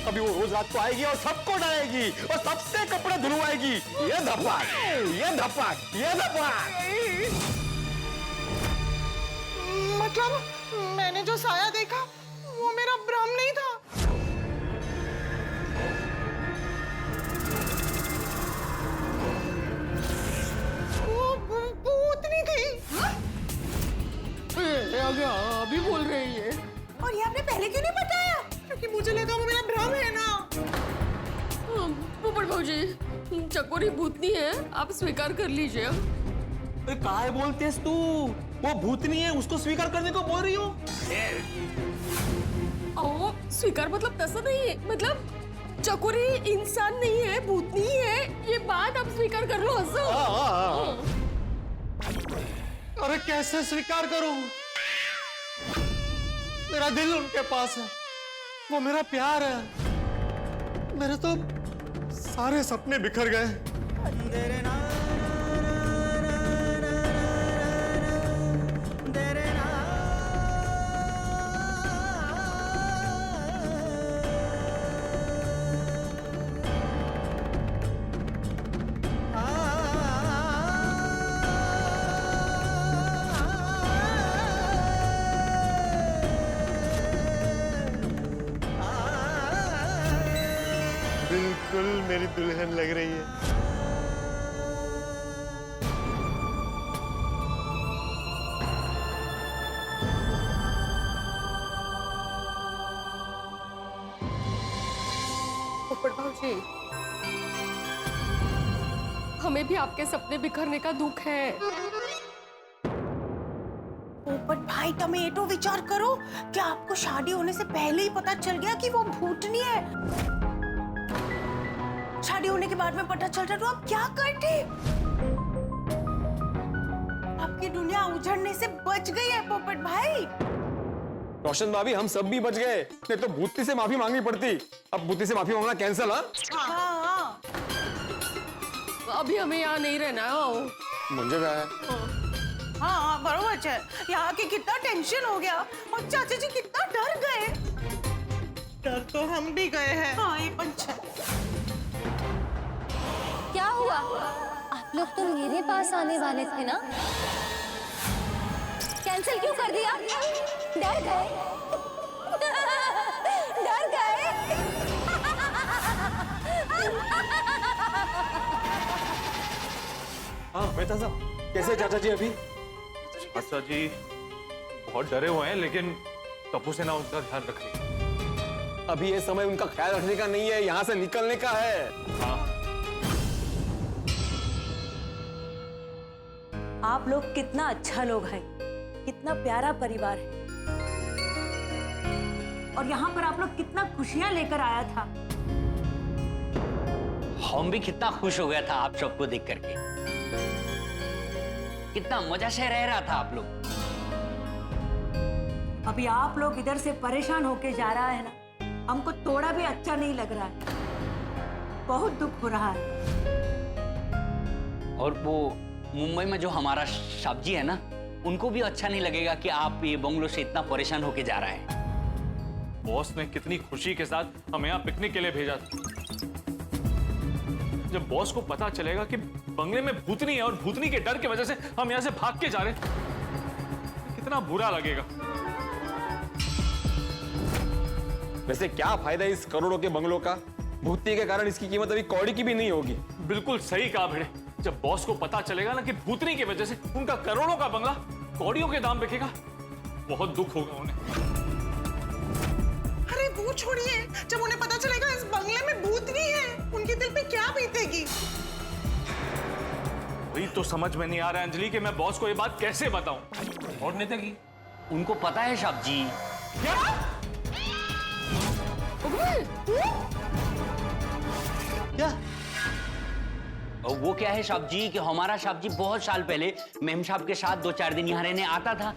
E: अभी वो रोज रात को आएगी और सबको डराएगी और सबसे कपड़े धुलवाएगी। ये धपाक, ये धपाक, ये धपाक।
F: मतलब मैंने जो साया देखा वो मेरा भ्रम नहीं था। वो भूतनी थी।
D: अभी बोल रही है।
F: और ये आपने पहले क्यों नहीं बताया? क्योंकि मुझे लगा वो मेरा भ्रम है ना।
D: पोपट भाऊजी, चकोरी भूतनी है, आप स्वीकार कर लीजिए।
E: अरे काय बोलतेस तू? वो भूतनी है, उसको स्वीकार करने को बोल रही हो?
D: ओ, स्वीकार मतलब तसं नहीं है, मतलब चकोरी इंसान नहीं है, भूतनी है, ये बात आप स्वीकार कर लो। असं
C: अरे कैसे स्वीकार करूं? मेरा दिल उनके पास है, वो मेरा प्यार है। मेरे तो सारे सपने बिखर गए। बिल्कुल मेरी दुल्हन लग रही है।
D: पोपट भाजी, हमें भी आपके सपने बिखरने का दुख है।
F: पोपट भाई તમે એ તો વિચાર કરો कि आपको शादी होने से पहले ही पता चल गया कि वो भूतनी है। शादी होने के बाद में पता चलता तो आप क्या करते? आपकी दुनिया उजड़ने से बच गई है पोपट भाई।
E: रोशन भाभी, हम सब भी बच गए, नहीं तो भूतनी से माफी मांगनी पड़ती। अब भूतनी से माफी मांगना कैंसिल।
F: हाँ।
D: अभी हमें यहाँ नहीं रहना है।
E: मुझे क्या है?
F: हाँ बरोबर है। यहाँ की कितना टेंशन हो गया और चाचा जी कितना डर गए। डर तो हम भी गए हैं। हाँ ये पंचायत।
B: क्या हुआ? आप लोग तो मेरे पास आने वाले थे ना? कैंसिल क्यों कर दिया? डर गए? डर गए?
E: हाँ मेहता साहब, कैसे चाचा जी अभी?
I: चाचा जी बहुत डरे हुए हैं, लेकिन तपू से ना उनका ध्यान रख रही।
E: अभी ये समय उनका ख्याल रखने का नहीं है, यहाँ से निकलने का है।
I: हाँ।
M: आप लोग कितना अच्छा लोग हैं, कितना प्यारा परिवार है, और यहाँ पर आप लोग कितना खुशियां लेकर आया था।
G: हम भी कितना खुश हो गया था आप सबको देख करके। कितना मजा से रह रहा था आप लोग।
M: अभी आप लोग इधर से परेशान होके जा रहा है ना, हमको थोड़ा भी अच्छा नहीं लग रहा है। बहुत दुख हो रहा है।
G: और वो मुंबई में जो हमारा सब्जी है ना, उनको भी अच्छा नहीं लगेगा कि आप ये बंगलो से इतना परेशान होके जा रहा है।
I: बॉस ने कितनी खुशी के साथ हमें यहाँ पिकनिक के लिए भेजा था। जब बॉस को पता चलेगा कि बंगले में भूतनी है और भूतनी के डर की वजह से हम यहाँ से भाग के जा रहे हैं, कितना बुरा लगेगा।
E: वैसे क्या फायदा इस करोड़ों के बंगलों का? भूतनी के कारण इसकी कीमत अभी कौड़ी की भी नहीं होगी।
I: बिल्कुल सही कहा भिड़े। जब बॉस को पता चलेगा ना कि भूतनी की वजह से उनका करोड़ों का बंगला कौड़ियों के दाम बिकेगा, बहुत दुख होगा उन्हें।
F: अरे वो छोड़िए, जब उन्हें पता चलेगा इस बंगले में भूतनी है, उनके दिल पे क्या बीतेगी?
I: वही तो समझ में नहीं आ रहा है अंजलि कि मैं बॉस को ये बात कैसे बताऊं।
G: और नेता की उनको पता है सब्जी।
C: क्या?
G: और वो क्या है सब्जी कि हमारा सब्जी बहुत साल पहले मेम साहब के साथ 2-4 दिन यहाँ रहने आता था।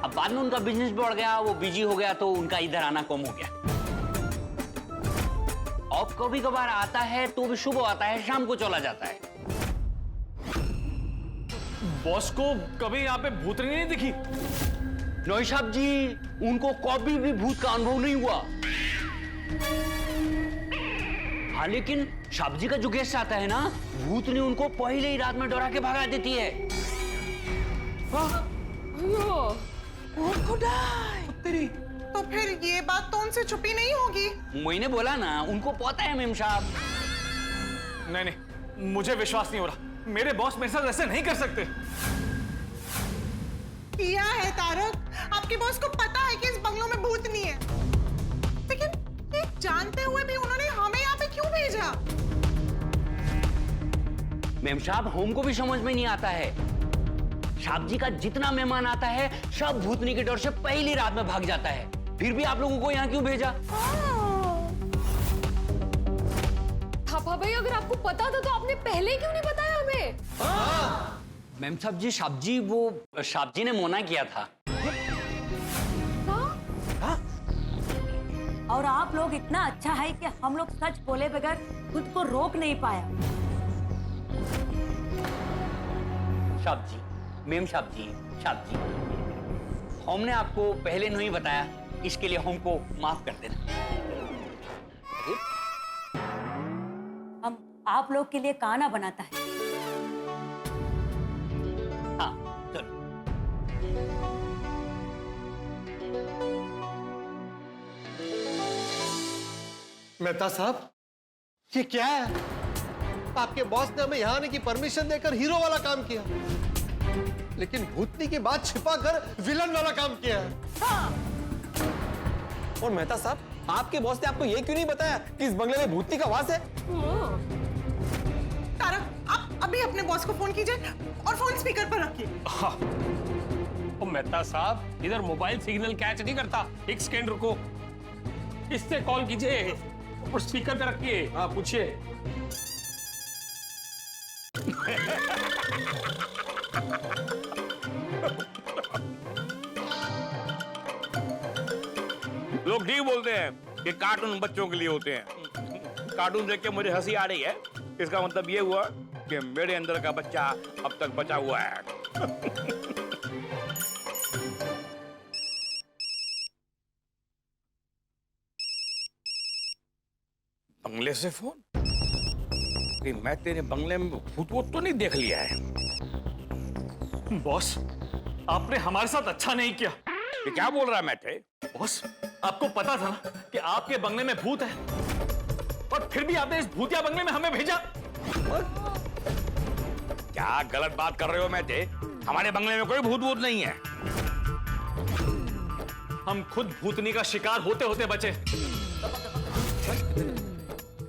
G: अब बाद में उनका बिजनेस बढ़ गया, वो बिजी हो गया, तो उनका इधर आना कम हो गया। अब कभी कभार आता है तो भी सुबह आता है, शाम को चला जाता है।
I: बॉस को कभी यहाँ पे भूतनी नहीं दिखी?
G: नहीं साहब जी, उनको कभी भी भूत का अनुभव नहीं हुआ। हाँ लेकिन सब्जी का जो गेस्ट आता है ना, भूतनी उनको पहले ही रात में डरा के भगा देती है।
F: तेरी तो फिर ये बात तो उनसे छुपी नहीं होगी।
G: मैंने बोला ना, उनको पता है मेम साहब।
I: नहीं नहीं, मुझे विश्वास नहीं हो रहा। मेरे बॉस मेरे साथ ऐसे नहीं कर सकते।
F: किया है तारक, आपके बॉस को पता है कि इस बंगलों में भूतनी है, लेकिन ये जानते हुए भी उन्होंने हमें यहाँ पे क्यों भेजा?
G: मेम साहब, हमको भी समझ में नहीं आता है। सब्जी का जितना मेहमान आता है, सब भूतनी के डर से पहली रात में भाग जाता है। फिर भी आप लोगों को यहाँ क्यों भेजा?
D: थापा भाई, अगर आपको पता था तो आपने पहले क्यों नहीं बताया हमें?
G: मैम साहब जी, सब्जी वो सब्जी ने मना किया था।
M: और आप लोग इतना अच्छा है कि हम लोग सच बोले बगैर खुद को रोक नहीं पाया।
G: सब्जी, मेम सब्जी, सब्जी, हमने आपको पहले नहीं बताया, इसके लिए हमको माफ कर देना।
M: हम आप लोग के लिए खाना बनाता है।
G: हाँ चलो।
C: मेहता साहब, ये क्या है? आपके बॉस ने हमें यहाँ आने की परमिशन देकर हीरो वाला काम किया, लेकिन भूतनी की बात छिपा कर विलन वाला काम किया है।
E: और मेहता साहब, आपके बॉस ने आपको ये क्यों नहीं बताया कि इस बंगले में भूतनी का वास है?
F: तारक, आप अभी अपने बॉस को फोन कीजिए और फोन स्पीकर पर रखिए।
H: हाँ। ओ मेहता साहब, इधर मोबाइल सिग्नल कैच नहीं करता। एक सेकंड रुको, इससे कॉल कीजिए और स्पीकर पे रखिए। हाँ, पूछिए।
G: लोग ठीक बोलते हैं कि कार्टून बच्चों के लिए होते हैं। कार्टून देख के मुझे हंसी आ रही है। इसका मतलब ये हुआ कि मेरे अंदर का बच्चा अब तक बचा हुआ है। बंगले से फोन कि मैं तेरे बंगले में भूत वूत तो नहीं देख लिया है?
E: बॉस, आपने हमारे साथ अच्छा नहीं किया।
G: ये क्या बोल रहा है मैटे?
E: बॉस, आपको पता था ना कि आपके बंगले में भूत है, और फिर भी आपने इस भूतिया बंगले में हमें भेजा।
G: क्या गलत बात कर रहे हो मैटे? हमारे बंगले में कोई भूत वूत नहीं है।
E: हम खुद भूतनी का शिकार होते होते बचे।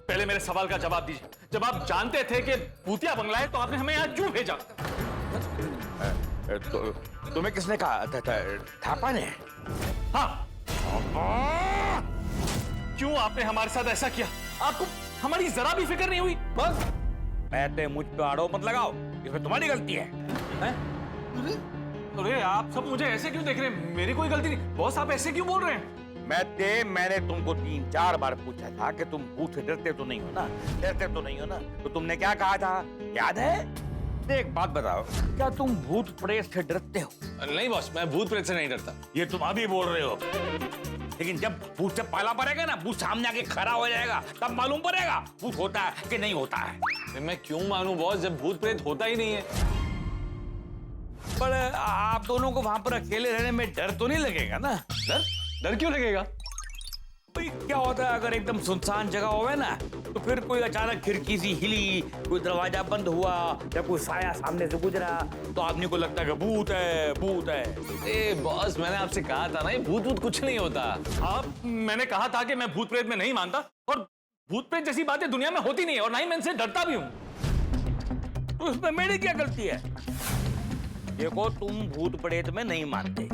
E: पहले मेरे सवाल का जवाब दीजिए। जब आप जानते थे कि भूतिया बंगला है तो आपने हमें यहाँ क्यों भेजा?
G: तुम्हें किसने कहा? थापा ने?
E: हाँ। क्यों आपने हमारे साथ ऐसा किया? आपको हमारी जरा भी फिक्र नहीं हुई? बस
G: मैटे, मुझ पे आरोप मत लगाओ, इसमें तुम्हारी गलती है।
E: अरे आप सब मुझे ऐसे क्यों देख रहे हैं? मेरी कोई गलती नहीं। बॉस, आप ऐसे क्यों बोल रहे हैं?
G: मैंने तुमको 3-4 बार पूछा था कि तुम भूत से डरते तो नहीं हो ना? डरते तो नहीं हो ना? तो तुमने क्या कहा था, याद है? एक बात बताओ, क्या तुम भूत प्रेत से डरते हो?
H: नहीं बॉस, मैं भूत प्रेत से नहीं डरता।
G: ये तुम अभी बोल रहे हो, लेकिन जब भूत से पाला पड़ेगा ना, भूत सामने आके खड़ा हो जाएगा, तब मालूम पड़ेगा भूत होता है कि नहीं होता है।
H: मैं क्यों मानूं बॉस, जब भूत प्रेत होता ही नहीं है।
G: पर आप दोनों को वहां पर अकेले रहने में डर तो नहीं लगेगा ना?
H: डर क्यों लगेगा?
G: भाई क्या होता है अगर एकदम सुनसान जगह होवे ना, तो फिर कोई अचानक खिड़की सी हिली, कोई दरवाजा बंद हुआ या कोई साया सामने से गुजरा, तो आदमी को लगता है कि भूत है, भूत है।
H: ए बॉस, मैंने आपसे कहा था ना, ये भूत वूत कुछ नहीं होता।
E: आप, मैंने कहा था कि मैं भूत प्रेत में नहीं मानता, और भूत प्रेत जैसी बातें दुनिया में होती नहीं है, और ना ही मैं इनसे डरता भी हूँ।
G: तो इसमें मेरी क्या गलती है? देखो, तुम भूत प्रेत में नहीं मानते,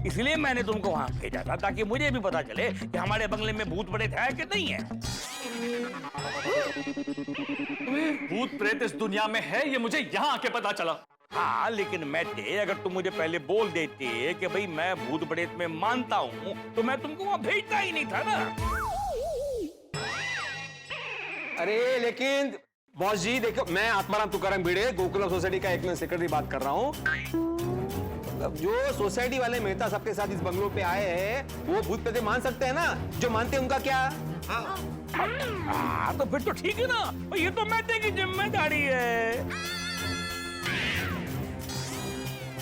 G: इसलिए मैंने तुमको वहां भेजा था, ताकि मुझे भी पता चले कि हमारे बंगले में भूत प्रेत है कि नहीं है।
E: भूत प्रेत इस दुनिया में है, ये मुझे यहाँ आके पता चला।
G: हाँ, लेकिन मैटे, अगर तुम मुझे पहले बोल देते कि भाई मैं भूत प्रेत में मानता हूँ, तो मैं तुमको वहां भेजता ही नहीं था ना।
E: अरे लेकिन बॉस जी देखो, मैं आत्माराम तुकाराम भिड़े, गोकुलम सोसाइटी का एक सेक्रेटरी बात कर रहा हूँ। जो सोसाइटी वाले मेहता साहब के साथ इस बंगलों पे आए हैं, वो भूत प्रेत मान सकते हैं ना? जो मानते हैं उनका क्या?
G: हाँ, तो फिर तो ठीक है ना, ये तो मैटे की जिम्मेदारी है।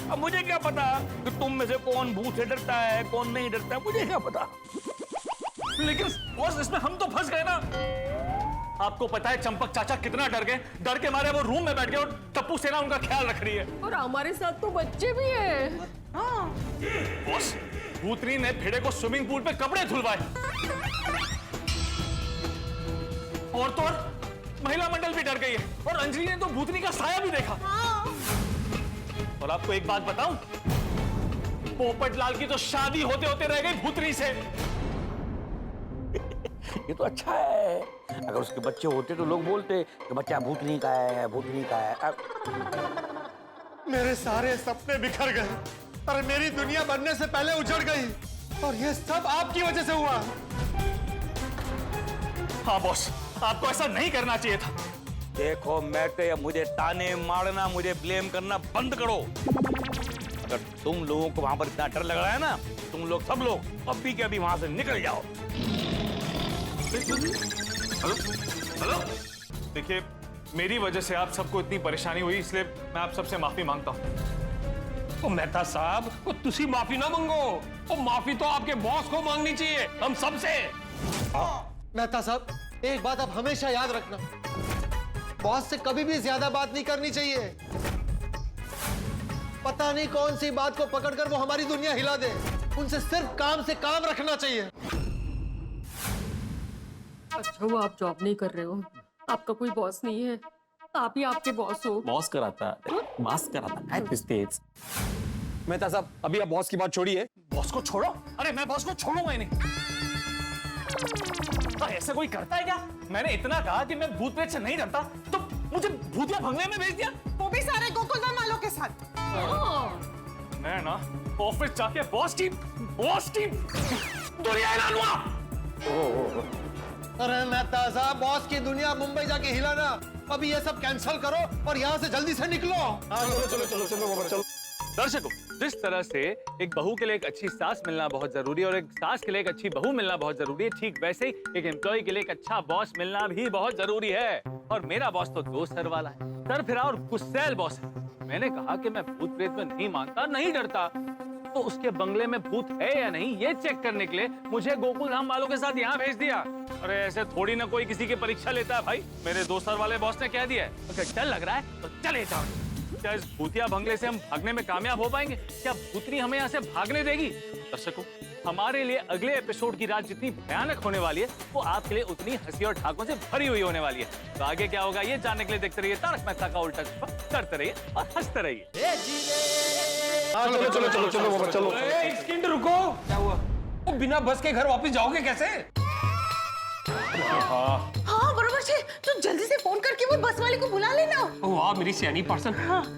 G: अब मुझे क्या पता कि तुम में से कौन भूत से डरता है, कौन नहीं डरता है, मुझे क्या पता।
E: लेकिन बॉस, इसमें हम तो फंस गए ना। आपको पता है चंपक चाचा कितना डर गए? डर के मारे वो रूम में बैठ गए और टप्पू सेना उनका ख्याल रख रही है।
D: और हमारे साथ तो बच्चे भी हैं।
E: बॉस, भूतनी ने भिड़े को स्विमिंग पूल पे कपड़े धुलवाए, और तो और महिला मंडल भी डर गई है, और अंजलि ने तो भूतनी का साया भी देखा। और आपको एक बात बताऊं, पोपटलाल की तो शादी होते होते रह गई भूतनी से।
G: ये तो अच्छा है, अगर उसके बच्चे होते तो लोग बोलते कि बच्चा भूतनी का है, भूतनी का है।
C: मेरे सारे सपने बिखर गए, और मेरी दुनिया बनने से पहले उजड़ गई, और ये सब आपकी वजह से हुआ।
E: हाँ बॉस, आपको ऐसा नहीं करना चाहिए था।
G: देखो मैटे, मुझे ताने मारना, मुझे ब्लेम करना बंद करो। अगर तुम लोगों को वहां पर इतना डर लग रहा है ना, तुम लोग सब लोग अभी के अभी वहां से निकल जाओ।
E: हेलो हेलो, देखिए, मेरी वजह से आप सबको इतनी परेशानी हुई, इसलिए मैं आप सबसे माफी मांगता हूँ।
H: ओ मेहता साहब, वो तुसी माफी ना मांगो, वो माफी तो आपके बॉस को मांगनी चाहिए, हम सबसे।
C: मेहता साहब, एक बात आप हमेशा याद रखना, बॉस से कभी भी ज्यादा बात नहीं करनी चाहिए। पता नहीं कौन सी बात को पकड़कर वो हमारी दुनिया हिला दे। उनसे सिर्फ काम से काम रखना चाहिए।
D: अच्छा वो आप जॉब नहीं कर रहे हो, आपका कोई बॉस नहीं है, आप ही आपके बॉस हो।
I: बॉस कराता मास्क कराता है पिस्तेज।
E: मेहता साहब, अभी आप बॉस की बात छोड़िए।
I: बॉस को छोड़ो? अरे मैं बॉस को छोड़ूंगा ही नहीं। ऐसा कोई करता है क्या? मैंने इतना कहा कि मैं भूत प्रेत से नहीं डरता, तो मुझे भूतिया बंगले में भेज दिया,
F: वो भी सारे गोकुलधाम वालों के साथ।
I: मैं ना ऑफिस जाके बॉस टीम दुनिया हिला लूंगा।
C: अरे मेहता साहब, बॉस की दुनिया मुंबई जाके हिलाना। अभी ये सब कैंसिल करो और यहाँ से जल्दी से निकलो।
E: चलो।
I: दर्शकों, जिस तरह से एक बहू के लिए एक अच्छी सास मिलना बहुत जरूरी है और एक सास के लिए एक अच्छी बहू मिलना बहुत जरूरी है, ठीक वैसे ही एक एम्प्लॉय के लिए एक अच्छा बॉस मिलना भी बहुत जरूरी है। और मेरा बॉस तो 2 सर वाला है, सर फिरा और गुस्सैल बॉस है। मैंने कहा कि मैं भूत प्रेत में नहीं मानता, नहीं डरता, तो उसके बंगले में भूत है या नहीं ये चेक करने के लिए मुझे गोकुलधाम वालों के साथ यहाँ भेज दिया। अरे ऐसे थोड़ी ना कोई किसी की परीक्षा लेता है भाई। मेरे 2 सर वाले बॉस ने कह दिया है, अगर डर लग रहा है तो चले जाओ। क्या इस भूतिया बंगले से हम भागने में कामयाब हो पाएंगे? क्या भूतनी हमें यहाँ से भागने देगी? दर्शकों, हमारे लिए अगले एपिसोड की रात जितनी भयानक होने वाली है, वो आपके लिए उतनी हंसी और ठहाकों से भरी हुई होने वाली है। तो आगे क्या होगा ये जानने के लिए देखते रहिए तारक मेहता का उल्टा चश्मा, करते रहिए और हंसते रहिए।
E: चलो।
H: एक सेकंड रुको। क्या हुआ? वो बिना बस के घर वापस जाओगे कैसे?
F: हाँ बरोबर छे, तो जल्दी से फोन करके वो बस वाले को बुला लेना।
H: वाह मेरी सियानी पर्सन।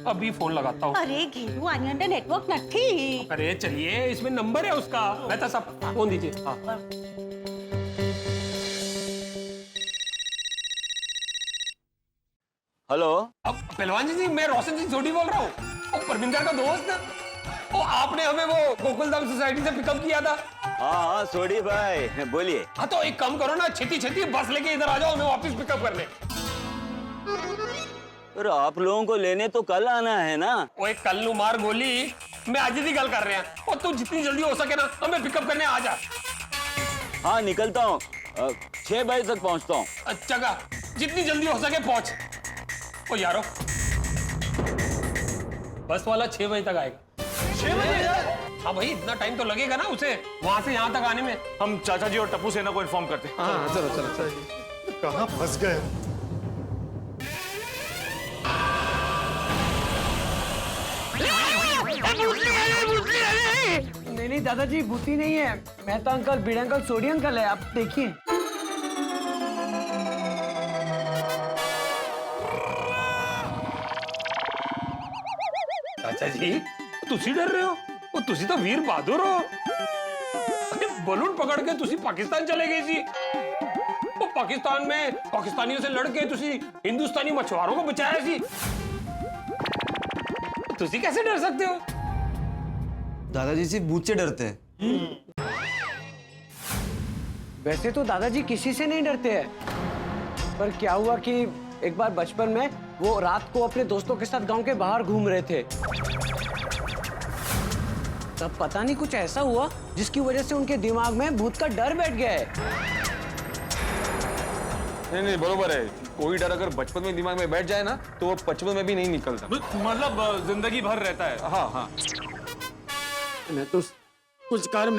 H: अभी फोन लगाता हूँ।
F: अरे घेरू आनी अंडर नेटवर्क नथी।
H: अरे चलिए, इसमें नंबर है उसका। मेहता साहब फोन दीजिए।
G: हेलो।
H: अब पहलवान जी, मैं रोशन जी जोड़ी बोल रहा हूँ, परमिंदर का दोस्त। ओ, आपने हमें वो गोकुलधाम सोसाइटी से पिकअप किया था।
G: हाँ सोडी भाई, बोलिए।
H: हाँ तो एक काम करो ना, छेती बस लेके इधर आ जाओ, हमें वापस पिकअप करने।
G: तो आप लोगों को लेने तो कल आना है ना।
H: वो एक कल नु मार गोली, मैं आज ही गल कर रहे हैं। और तू जितनी जल्दी हो सके ना हमें पिकअप करने आ जा।
G: हाँ निकलता हूँ, 6 बजे तक पहुँचता हूँ।
H: अच्छा, जितनी जल्दी हो सके पहुँच। ओ यारो, बस वाला 6 बजे तक आएगा।
E: 6 बजे?
H: हाँ भाई, इतना टाइम तो लगेगा ना उसे वहां से यहाँ तक आने में।
I: हम चाचा जी और टप्पू सेना को इन्फॉर्म करते हैं।
C: हाँ चलो। कहाँ फंस गए?
L: नहीं दादाजी, भूती नहीं है। मेहता अंकल, बीड़ा अंकल, सोडी अंकल है, आप देखिए।
H: चाचा जी, तुसी डर रहे हो? वो तुसी तो वीर बहादुर हो। अरे बलून पकड़ के तुसी पाकिस्तान चले गए जी। वो पाकिस्तान में पाकिस्तानियों से लड़ के तुसी हिंदुस्तानी मछुआरों को बचाया जी। तुसी कैसे डर सकते हो?
N: दादाजी सिर्फ भूत से डरते हैं।
L: वैसे तो दादाजी किसी से नहीं डरते हैं, पर क्या हुआ कि एक बार बचपन में वो रात को अपने दोस्तों के साथ गांव के बाहर घूम रहे थे। तब पता नहीं कुछ ऐसा हुआ जिसकी वजह से उनके दिमाग में भूत का डर बैठ गया है।
E: नहीं बरोबर है। कोई डर अगर बचपन में दिमाग में बैठ जाए ना, तो वो 55 में भी नहीं निकलता।
I: मतलब जिंदगी भर रहता है।
E: हाँ।
L: मैं तो कुछ कर,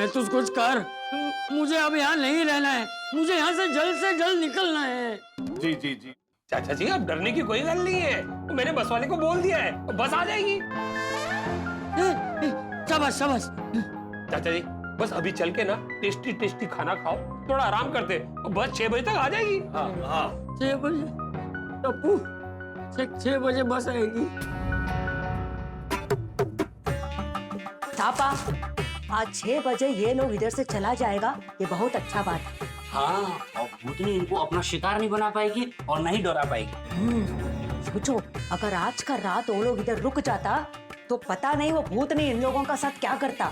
L: मुझे अब यहाँ नहीं रहना है, मुझे यहाँ से जल्द निकलना है।
I: जी।
H: चाचा जी, आप डरने की कोई गल नहीं है। तो मैंने बस वाले को बोल दिया है, बस आ जाएगी।
L: शाबाश।
H: चाचा जी, बस अभी चल के ना टेस्टी खाना खाओ, थोड़ा आराम करते, बस 6 बजे तक आ जाएगी। हाँ।
L: 6 बजे टप्पू, 6 बजे बस आएगी।
M: थापा, आज 6 बजे ये लोग इधर से चला जाएगा, ये बहुत अच्छा बात है।
G: हाँ, और भूतनी इनको अपना शिकार नहीं बना पाएगी और नहीं डरा पाएगी।
M: सोचो, अगर आज का रात वो लोग इधर रुक जाता तो पता नहीं वो भूत ने इन लोगों का साथ क्या करता।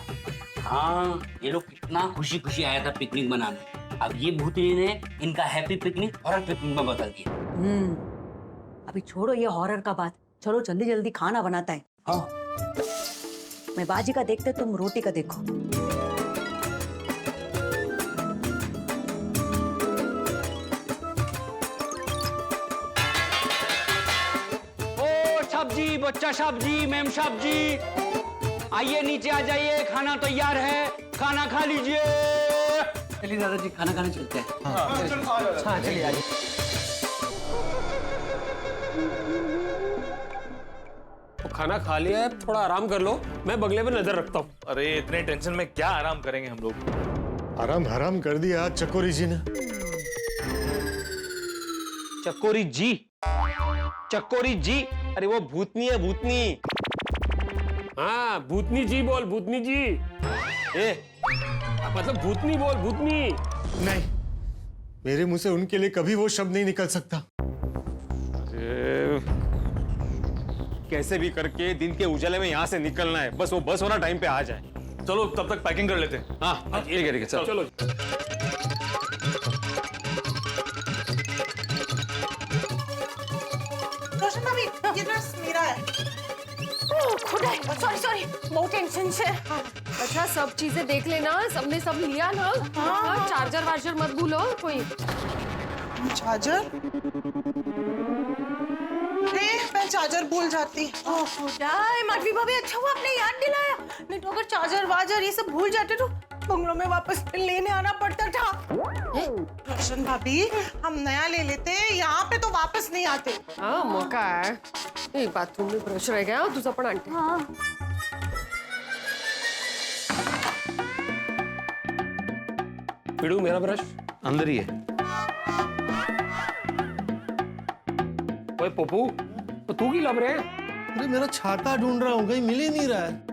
G: हाँ, ये लोग कितना खुशी आया था पिकनिक मनाने। अब ये भूतनी ने इनका हैप्पी पिकनिक हॉरर पिकनिक में बदल दिया।
M: अभी छोड़ो ये हॉरर का बात, चलो जल्दी खाना बनाता है।
G: हाँ।
M: मैं बाजी का देखते, तुम रोटी का देखो।
G: जी, बच्चा साहब जी, मेम साहब जी, आइए नीचे आ जाइए, खाना तैयार है, खाना खा लीजिए।
L: चलिए दादाजी खाना खाने चलते हैं। हाँ चलिए आइए।
H: तो खाना खा लिया है, थोड़ा आराम कर लो, मैं बंगले में नजर रखता हूँ।
I: अरे इतने टेंशन में क्या आराम करेंगे हम लोग।
E: आराम हराम कर दिया चकोरी जी ने।
H: चकोरी जी, चकोरी जी, अरे वो भूतनी है, भूतनी। हाँ भूतनी जी बोल, भूतनी जी। मतलब भूतनी बोल, भूतनी।
E: नहीं, मेरे मुंह से उनके लिए कभी वो शब्द नहीं निकल सकता। कैसे भी करके दिन के उजाले में यहाँ से निकलना है, बस वो बस होना टाइम पे आ जाए।
I: चलो तब तक पैकिंग कर लेते हैं।
H: हाँ ठीक है, चलो।
F: रोशन भाभी, ये ड्रेस मेरा है। खुदा, सॉरी बहुत टेंशन से।
D: अच्छा सब चीजें देख लेना, सबने सब लिया ना। हाँ, चार्जर वार्जर मत भूलो कोई।
F: चार्जर? मैं चार्जर भूल जाती। माधवी भाभी, अच्छा हुआ आपने याद दिलाया, नहीं तो अगर चार्जर वार्जर ये सब भूल जाते तो बंगलों में वापस लेने आना पड़ता था। रोशन भाभी, हम नया ले लेते, यहाँ पे तो वापस नहीं आते।
D: हाँ मौका है। बाथरूम में ब्रश रह गया, तुझा पण आंटी।
B: हाँ।
H: पिड़ू मेरा ब्रश
K: अंदर ही है।
H: ओए पप्पू, तो तू की लब रहे?
C: अरे मेरा छाता ढूंढ रहा हूँ, कहीं मिल ही नहीं रहा है।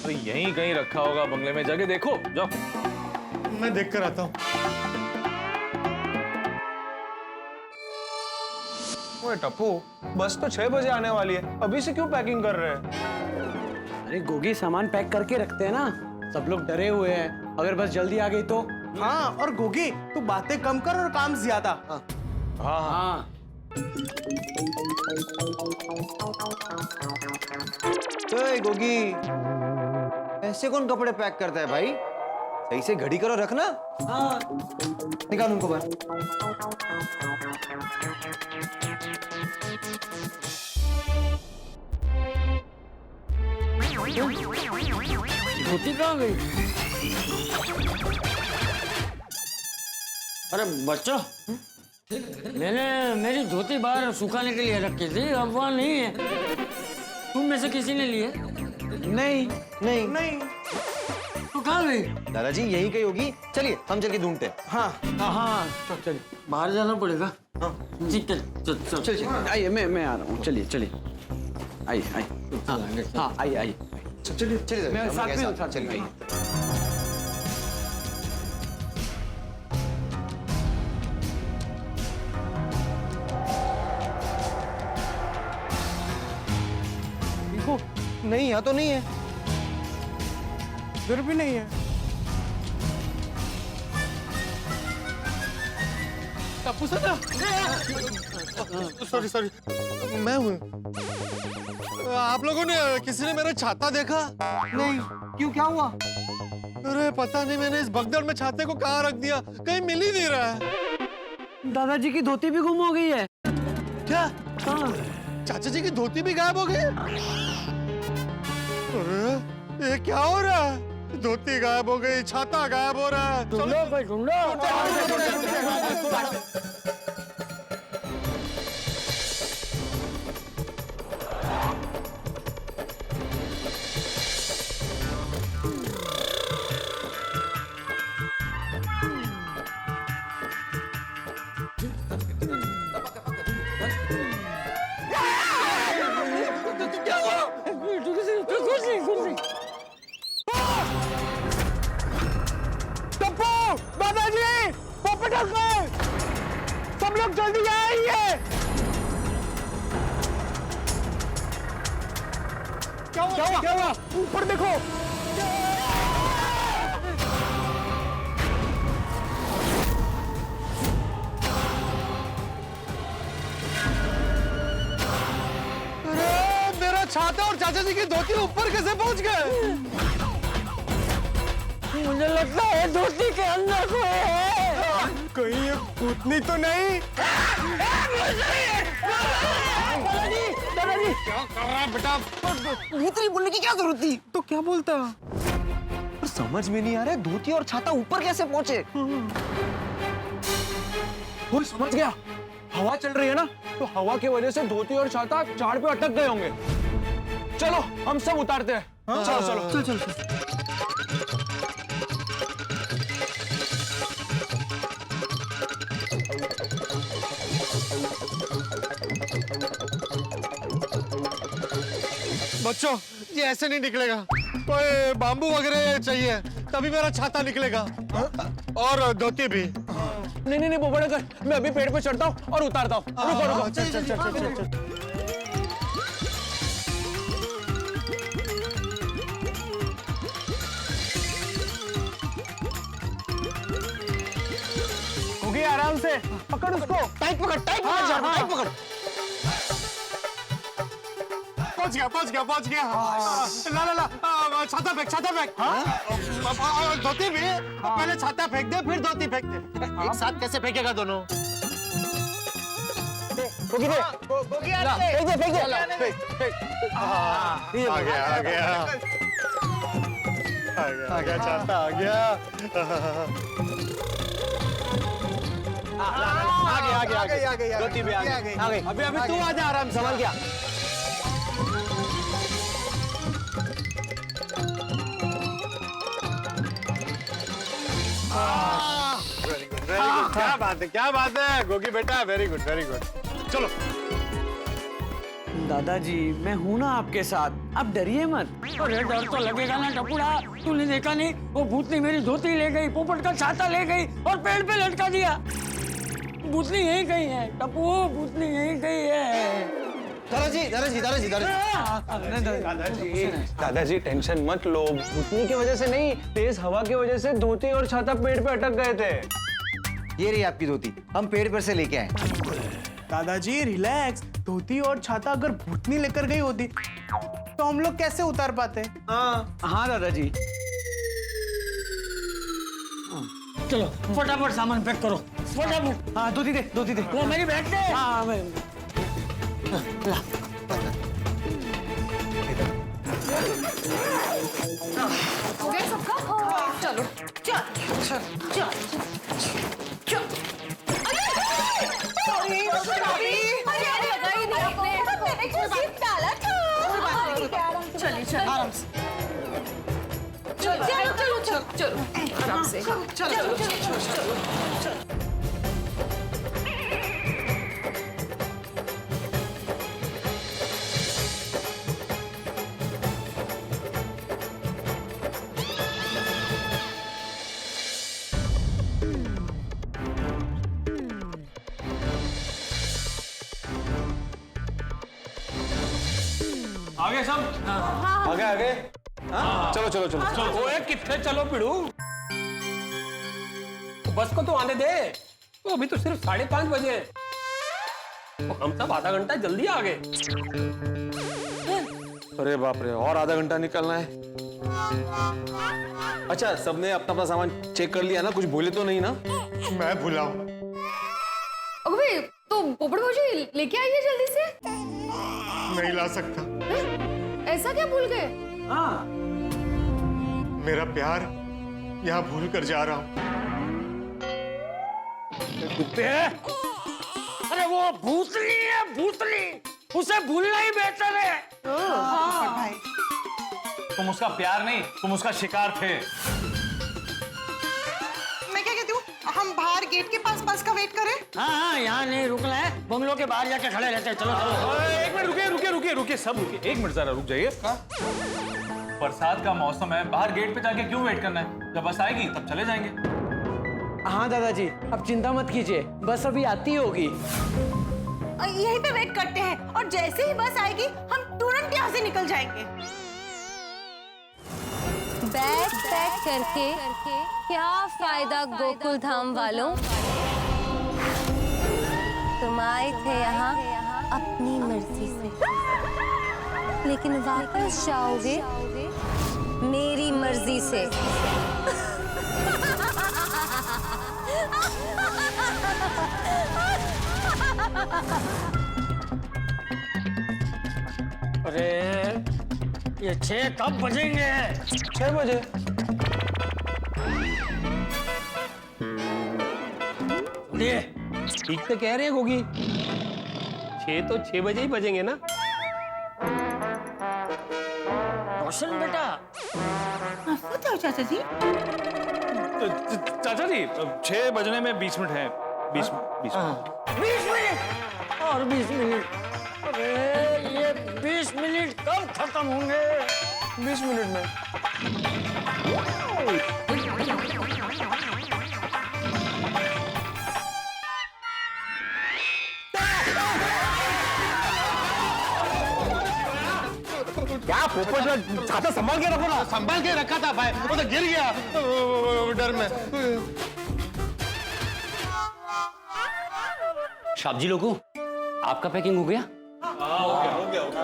I: अरे यहीं कहीं रखा होगा बंगले में, जाके देखो जाओ।
E: मैं देख कर आता हूँ।
N: ओए टप्पू, बस तो 6 बजे आने वाली है, अभी से क्यों पैकिंग कर रहे हैं?
L: अरे गोगी सामान पैक करके रखते हैं ना, सब लोग डरे हुए हैं, अगर बस जल्दी आ गई तो।
N: हाँ, और गोगी तू बातें कम कर और काम ज्यादा।
L: हाँ
N: ओए गोगी, ऐसे कौन कपड़े पैक करता है भाई? सही से घड़ी करो रखना।
L: हाँ।
N: निकाल उनको बाहर।
L: धोती कहाँ गई? अरे बच्चों, मैंने मेरी धोती बाहर सुखाने के लिए रखी थी, अब वहाँ नहीं है। तुम में से किसी ने ली है?
N: नहीं।
L: तो कहाँ गई?
N: दादाजी यही कहीं होगी, चलिए हम चल के ढूंढते हैं।
L: हाँ चलिए, बाहर जाना पड़ेगा। ठीक है, चल आइए, मैं आ रहा हूँ। चलिए आइए। हाँ आइए।
N: चलिए
L: मैं साथ में साथ
N: चलिए। देखो, नहीं यहाँ तो नहीं है, इधर भी नहीं है।
C: टप्पू सर, सॉरी, मैं हूँ। आप लोगों ने, किसी ने मेरा छाता देखा?
N: नहीं, क्यों, क्या हुआ?
C: अरे पता नहीं, मैंने इस भगदड़ में छाते को कहाँ रख दिया, कहीं मिल ही नहीं रहा है।
L: दादाजी की धोती भी गुम हो गई है।
C: क्या? चाचा जी की धोती भी गायब हो गई? अरे ये क्या हो रहा है? धोती गायब हो गई, छाता गायब हो रहा है।
L: ढूंढो।
C: दादाजी, पोपट अंकल, सब लोग जल्दी आइए। क्या हुआ? ऊपर देखो। अरे मेरा छाता और चाचा जी की धोती ऊपर कैसे पहुंच गए?
L: मुझे लगता है धोती के अंदर कोई है।
C: कहीं ये भूतनी तो नहीं?
L: दादाजी
C: क्या कर रहा है बेटा?
N: भूतनी बोलने की क्या जरूरत थी?
C: तो क्या बोलता?
N: पर समझ में नहीं आ रहा है धोती और छाता ऊपर कैसे पहुंचे? वो समझ गया, हवा चल रही है ना, तो हवा की वजह से धोती और छाता झाड़ पे अटक गए होंगे। चलो हम सब उतारते हैं। चलो चलो चल चल।
C: बच्चों, ये ऐसे नहीं निकलेगा, कोई बाम्बू वगैरह चाहिए तभी मेरा छाता निकलेगा और धोती भी।
N: नहीं नहीं नहीं पोपट अंकल, मैं अभी पेड़ पे चढ़ता हूँ और उतारता हूँ। रुको रुको।
C: चल चल चल चल चल।
N: होगी आराम से, पकड़ उसको, टाइट पकड़, टाइट पकड़, टाइट पकड़।
C: पहुंच गया। ला ला ला, छाता फेंक, छाता फेंक। धोती भी, पहले छाता फेंक दे, फिर धोती फेंक दे। एक साथ कैसे फेंकेगा दोनों?
N: गोगी दे, गोगी आ दे, फेंक दे, फेंक।
C: आ गया, छाता आ गया।
N: आ गया। धोती भी आ गई। अभी तू आजा, आराम संभाल गया।
C: वेरी गुड, क्या बात है गोगी बेटा, वेरी गुड। चलो
L: दादाजी, मैं हूँ ना आपके साथ, आप डरिए मत। अरे डर तो लगेगा ना टपुड़ा, तूने देखा नहीं वो भूतनी मेरी धोती ले गई, पोपट का छाता ले गई और पेड़ पे लटका दिया। भूतनी यहीं कहीं है टप्पू, भूतनी यहीं कहीं है।
N: दादाजी टेंशन मत लो, भूतनी की वजह से नहीं, तेज हवा की वजह से धोती और छाता पेड़ पे अटक गए थे। ये रही आपकी धोती, हम पेड़ पर से लेके आए।
O: दादाजी रिलैक्स, धोती और छाता अगर भूतनी लेकर गई होती तो हम लोग कैसे उतार पाते?
L: हाँ दादाजी। चलो फटाफट सामान पैक करो, फटाफट।
N: हाँ धोती दे।
L: वो मेरी बैग दे। हाँ ला।
D: हो गया सबका? चलो चल। चलिए आराम से। चलो आराम से। चलो।
H: आगे सब?
N: आगे। चलो।
H: ओए कितने चलो पिड़ू, बस को तो आने दे, तो अभी तो सिर्फ 5:30 बजे, तो हम सब आधा घंटा जल्दी आ गए।
N: अरे बाप रे, और आधा घंटा निकलना है। अच्छा, सबने अपना सामान चेक कर लिया ना, कुछ भूले तो नहीं ना?
C: मैं भूला हूँ।
D: अबे तो पोपट भौजी लेके आइए जल्दी से।
C: नहीं ला सकता।
D: ऐसा क्या भूल गए?
L: हाँ
C: मेरा प्यार यहाँ भूल कर जा रहा हूँ।
L: अरे वो भूतनी है, भूतनी, उसे भूलना ही बेहतर है।
F: भाई
I: तुम उसका प्यार नहीं, तुम उसका शिकार थे।
F: मैं क्या कहती हूँ, हम बाहर गेट के पास का वेट करें?
L: हाँ यहाँ नहीं रुकना है, बंगलों के बाहर जाके खड़े रहते हैं। चलो।
I: एक मिनट रुकिए, सब रुकिए, एक मिनट जरा रुक जाइए। बरसात का मौसम है, बाहर गेट पे जाके क्यों वेट करना है? जब बस आएगी तब चले जाएंगे।
L: हाँ दादाजी, अब चिंता मत कीजिए, बस अभी आती होगी।
F: यहीं पे वेट करते हैं और जैसे ही बस आएगी हम तुरंत यहाँ से निकल जाएंगे।
B: बैग पैक करके क्या फायदा गोकुल धाम वालों? तुम आए थे यहाँ अपनी मर्जी से, लेकिन वापस जाओगे मेरी मर्जी से।
L: अरे ये 6 कब बजेंगे?
N: 6 बजे।
L: ये
H: ठीक तो कह रहे हैं गोगी, 6 तो 6 बजे ही बजेंगे ना।
L: रोशन बेटा,
F: आपको क्या चाचा जी?
K: चाचा जी 6 बजने में 20 मिनट है। 20
L: 20 मिनट और 20 मिनट। अरे ये 20 मिनट कब खत्म होंगे?
N: 20 मिनट में।
E: क्या पोपट छाता संभाल के रखो ना।
C: संभाल के रखा था भाई, वो तो गिर गया डर में।
G: साहब जी लोगों, आपका पैकिंग हो गया?
K: हो गया।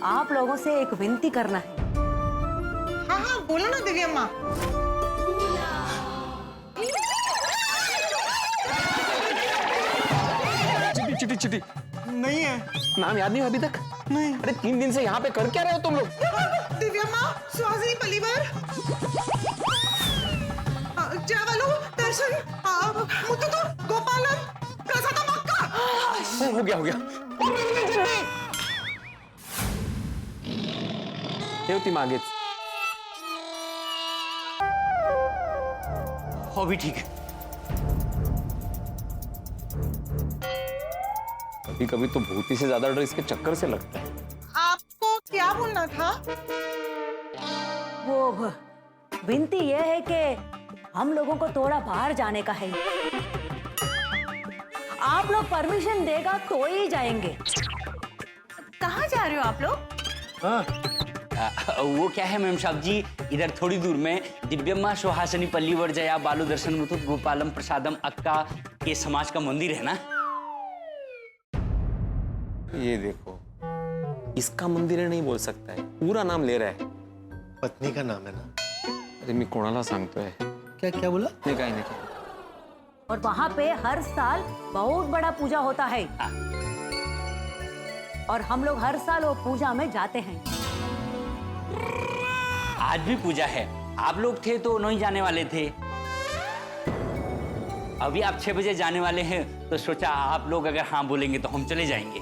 M: आप लोगों से एक विनती करना है।
F: हाँ हाँ बोलो ना दिव्या माँ।
N: चिट्ठी चिट्ठी
F: नहीं है।
N: नाम याद नहीं अभी तक?
F: नहीं।
N: अरे 3 दिन से यहाँ पे कर क्या रहे हो तुम लोग?
F: दिव्या माँ, सुहासिनी पलीवर, जावालू, दर्शन, मुत्तुतु, गोपालन, प्रसादा मक्का।
N: हो गया। ठेवती मागेच।
G: हो भी ठीक है।
N: कभी तो भूती से ज्यादा डर इसके चक्कर से लगता है।
F: आपको क्या बोलना था?
M: वो विनती ये है कि हम लोगों को थोड़ा बाहर जाने का है। आप लोग परमिशन देगा तो ही जाएंगे।
F: कहाँ जा रहे हो आप लोग?
G: वो क्या है मैम साहब जी, इधर थोड़ी दूर में दिव्यम्मा सुहासिनी पल्लीवर जया बालू दर्शन मुथुत गोपालम प्रसादम अक्का के समाज का मंदिर है ना।
N: ये देखो, इसका मंदिर है नहीं बोल सकता है, पूरा नाम ले रहा है।
C: पत्नी का नाम है ना।
N: अरे मी कोणाला सांगतोय?
C: क्या बोला?
N: नहीं काही नहीं।
M: और वहाँ पे हर साल बहुत बड़ा पूजा होता है और हम लोग हर साल वो पूजा में जाते हैं।
G: आज भी पूजा है, आप लोग थे तो नहीं जाने वाले थे। अभी आप 6 बजे जाने वाले हैं तो सोचा आप लोग अगर हाँ बोलेंगे तो हम चले जाएंगे।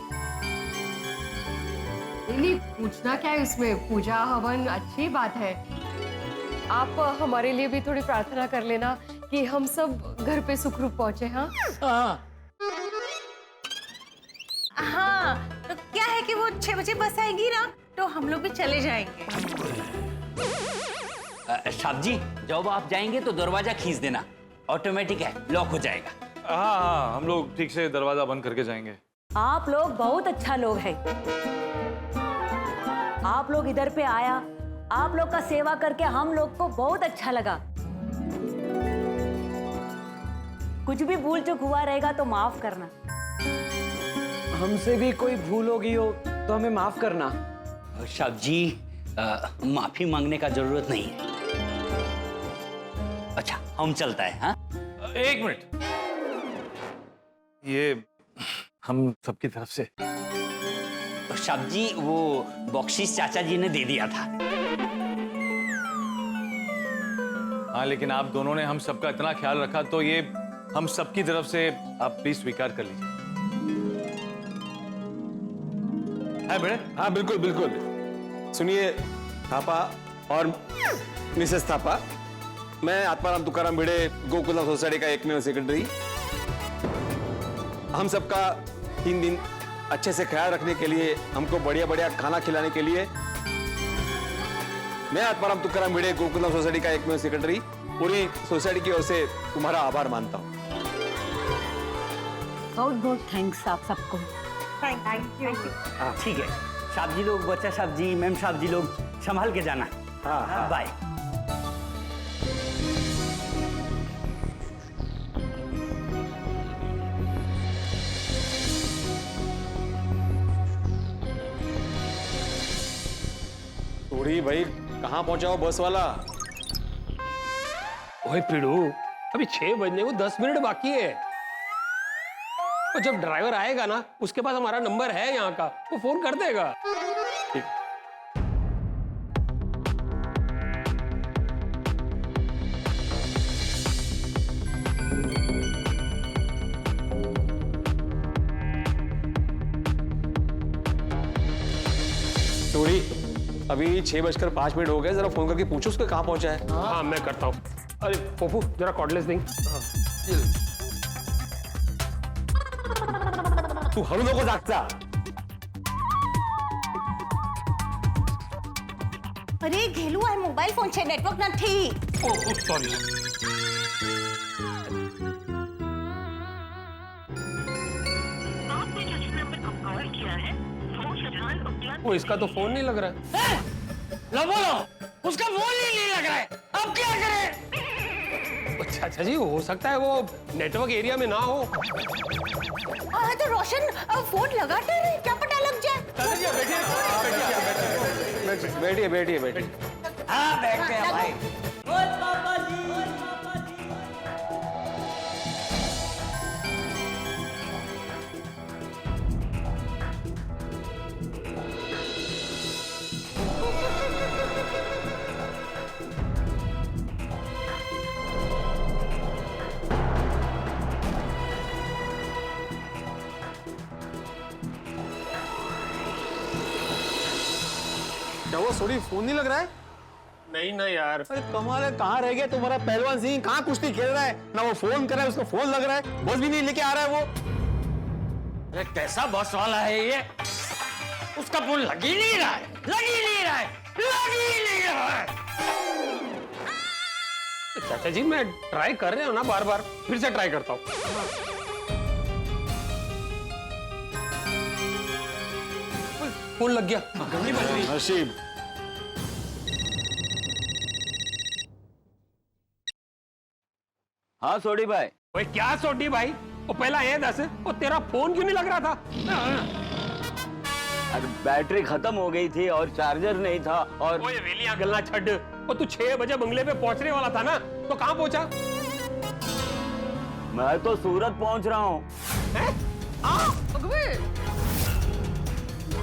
D: नहीं, पूछना क्या है उसमें, पूजा हवन अच्छी बात है। आप हमारे लिए भी थोड़ी प्रार्थना कर लेना कि हम सब घर पे सुखरूप पहुंचे। हाँ
F: हाँ, तो क्या है कि वो 6 बजे बस आएगी ना, तो हम लोग भी चले जाएंगे।
G: साहब जी, जब आप जाएंगे तो दरवाजा खींच देना, ऑटोमेटिक है, लॉक हो जाएगा।
K: हाँ, हम लोग ठीक से दरवाजा बंद करके जाएंगे।
M: आप लोग बहुत अच्छा लोग हैं। आप लोग इधर पे आया, आप लोग का सेवा करके हम लोग को बहुत अच्छा लगा। कुछ भी भूल चूक हुआ रहेगा तो माफ करना।
N: हमसे भी कोई भूल हो गई हो तो हमें माफ करना।
G: साहब जी, माफी मांगने का जरूरत नहीं है। अच्छा, हम चलता है। हाँ
K: 1 मिनट, ये हम सबकी तरफ से।
G: साहब जी, वो बख्शीश चाचा जी ने दे दिया था।
K: हाँ, लेकिन आप दोनों ने हम सबका इतना ख्याल रखा तो ये हम सबकी तरफ से आप प्लीज स्वीकार कर लीजिए। है बेटे?
E: हाँ बिल्कुल बिल्कुल। सुनिए थापा और मिसेस थापा, मैं आत्माराम तुकाराम भिड़े, गोकुलम सोसाइटी का एकमेव सेक्रेटरी। हम सबका 3 दिन अच्छे से ख्याल रखने के लिए, हमको बढ़िया बढ़िया खाना खिलाने के लिए मैं आत्माराम तुकाराम भिड़े, गोकुलम सोसाइटी का एकमेव सेक्रेटरी, पूरी सोसाइटी की ओर से तुम्हारा आभार मानता हूँ।
M: बहुत बहुत थैंक्स आप सबको।
F: Thank you.
G: ठीक है साहब जी लोग, बच्चा साहब जी, मैम साहब जी लोग संभाल के जाना। हाँ, बाय।
E: थोड़ी भाई, कहाँ पहुंचा हो बस वाला?
H: ओए पिड़ू, अभी 6 बजने को 10 मिनट बाकी है। और जब ड्राइवर आएगा ना, उसके पास हमारा नंबर है यहाँ का, वो फोन कर देगा। ठीक।
E: टूरी, अभी 6:05 हो गए, जरा फोन करके पूछो उसका कहाँ पहुंचा है।
H: हाँ मैं करता हूँ। अरे पप्पू जरा कॉर्डलेस देंगे।
E: तू हम लोगों को जागता।
F: अरे घेलू आहे मोबाईल फोनचे नेटवर्क નથી।
H: Oh sorry.
J: आपने जिस नंबर को कॉल किया है वो फिलहाल उपलब्ध।
H: वो इसका तो फोन नहीं लग रहा है।
L: लो बोलो, उसका फोन ही नहीं लग रहा है, अब क्या करें?
H: अच्छा जी, हो सकता है वो नेटवर्क एरिया में ना हो।
F: हाँ तो रोशन फोन लगाते रहे, क्या पता लग जाए।
E: बैठिए बैठिए बैठिए।
L: हाँ बैठते हैं भाई।
E: क्या वो सॉरी फोन नहीं लग रहा है?
H: नहीं ना यार।
E: अरे कमाल है, कहाँ रह गया तुम्हारा पहलवान सिंह? कहाँ कुश्ती खेल रहा है? ना वो फोन कर रहा है, उसको फोन लग रहा है, बस भी नहीं लेके आ रहा है वो।
L: अरे कैसा बस वाला है ये? उसका फोन लग ही नहीं रहा है, लग ही नहीं रहा है, लग ही नहीं रहा है।
H: चाचा जी मैं ट्राई कर रहे हो ना बार बार, फिर से ट्राई करता हूँ। फोन लग गया।
E: नसीब।
G: हाँ सोडी भाई।
H: ओए क्या सोडी भाई, वो पहला ये दस, वो तेरा फोन क्यों नहीं लग रहा था?
G: अरे बैटरी खत्म हो गई थी और चार्जर नहीं था और
H: ओए वेलियां गलना छड़, वो तू 6 बजे बंगले पे पहुंचने वाला था ना, तो कहाँ पहुंचा?
G: मैं तो सूरत पहुंच रहा हूँ।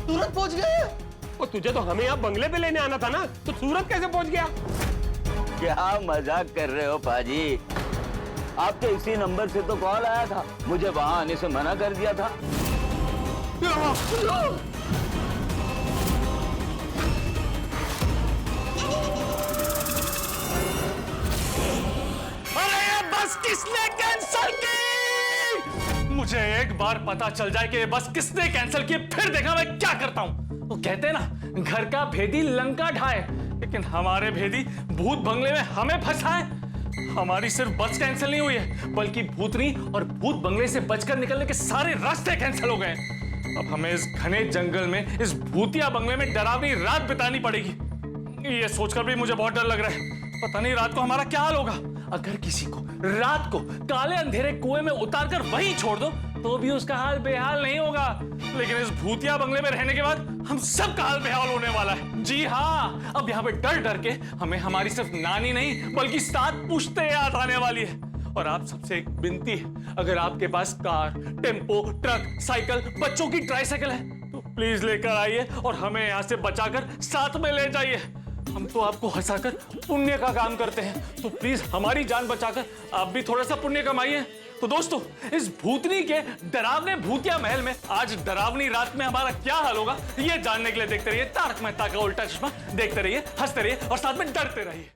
E: सूरत पहुंच गए?
H: वो तुझे तो हमें यहाँ बंगले पे लेने आना था ना, तो सूरत कैसे पहुंच गया?
G: क्या मजाक कर रहे हो पाजी? आपके इसी नंबर से तो कॉल आया था, मुझे वहां आने से मना कर दिया था।
I: अरे बस किसने कैंसिल की? मुझे एक बार पता चल जाए कि ये बस किसने कैंसिल की, फिर देखा मैं क्या करता हूं। वो कहते हैं ना, घर का भेदी लंका ढाए, लेकिन हमारे भेदी भूत बंगले में हमें फंसाए। हमारी सिर्फ बस कैंसिल नहीं हुई है, बल्कि भूतनी और भूत बंगले से बचकर निकलने के सारे रास्ते कैंसिल हो गए। अब हमें इस घने जंगल में, इस भूतिया बंगले में डरावनी रात बितानी पड़ेगी। ये सोचकर भी मुझे बहुत डर लग रहा है, पता नहीं रात को हमारा क्या हाल होगा। अगर किसी को रात को काले अंधेरे कुएं में उतारकर वहीं छोड़ दो, तो भी उसका हाल बेहाल नहीं होगा, लेकिन इस भूतिया बंगले में रहने के बाद हम सब का हाल बेहाल होने वाला है। जी हाँ, अब यहाँ पे डर डर के हमें हमारी सिर्फ नानी नहीं बल्कि 7 पुश्ते याद आने वाली है। और आप सबसे एक विनती है, अगर आपके पास कार, टेम्पो, ट्रक, साइकिल, बच्चों की ट्राइसाइकिल है, तो प्लीज लेकर आइए और हमें यहाँ से बचाकर साथ में ले जाइए। हम तो आपको हंसाकर पुण्य का काम करते हैं, तो प्लीज हमारी जान बचाकर आप भी थोड़ा सा पुण्य कमाइए। तो दोस्तों, इस भूतनी के डरावने भूतिया महल में आज डरावनी रात में हमारा क्या हाल होगा, ये जानने के लिए देखते रहिए तारक मेहता का उल्टा चश्मा। देखते रहिए, हंसते रहिए और साथ में डरते रहिए।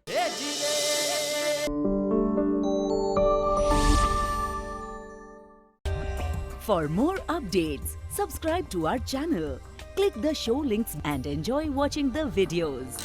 P: For more updates, subscribe to our channel, click the show links and enjoy watching the videos.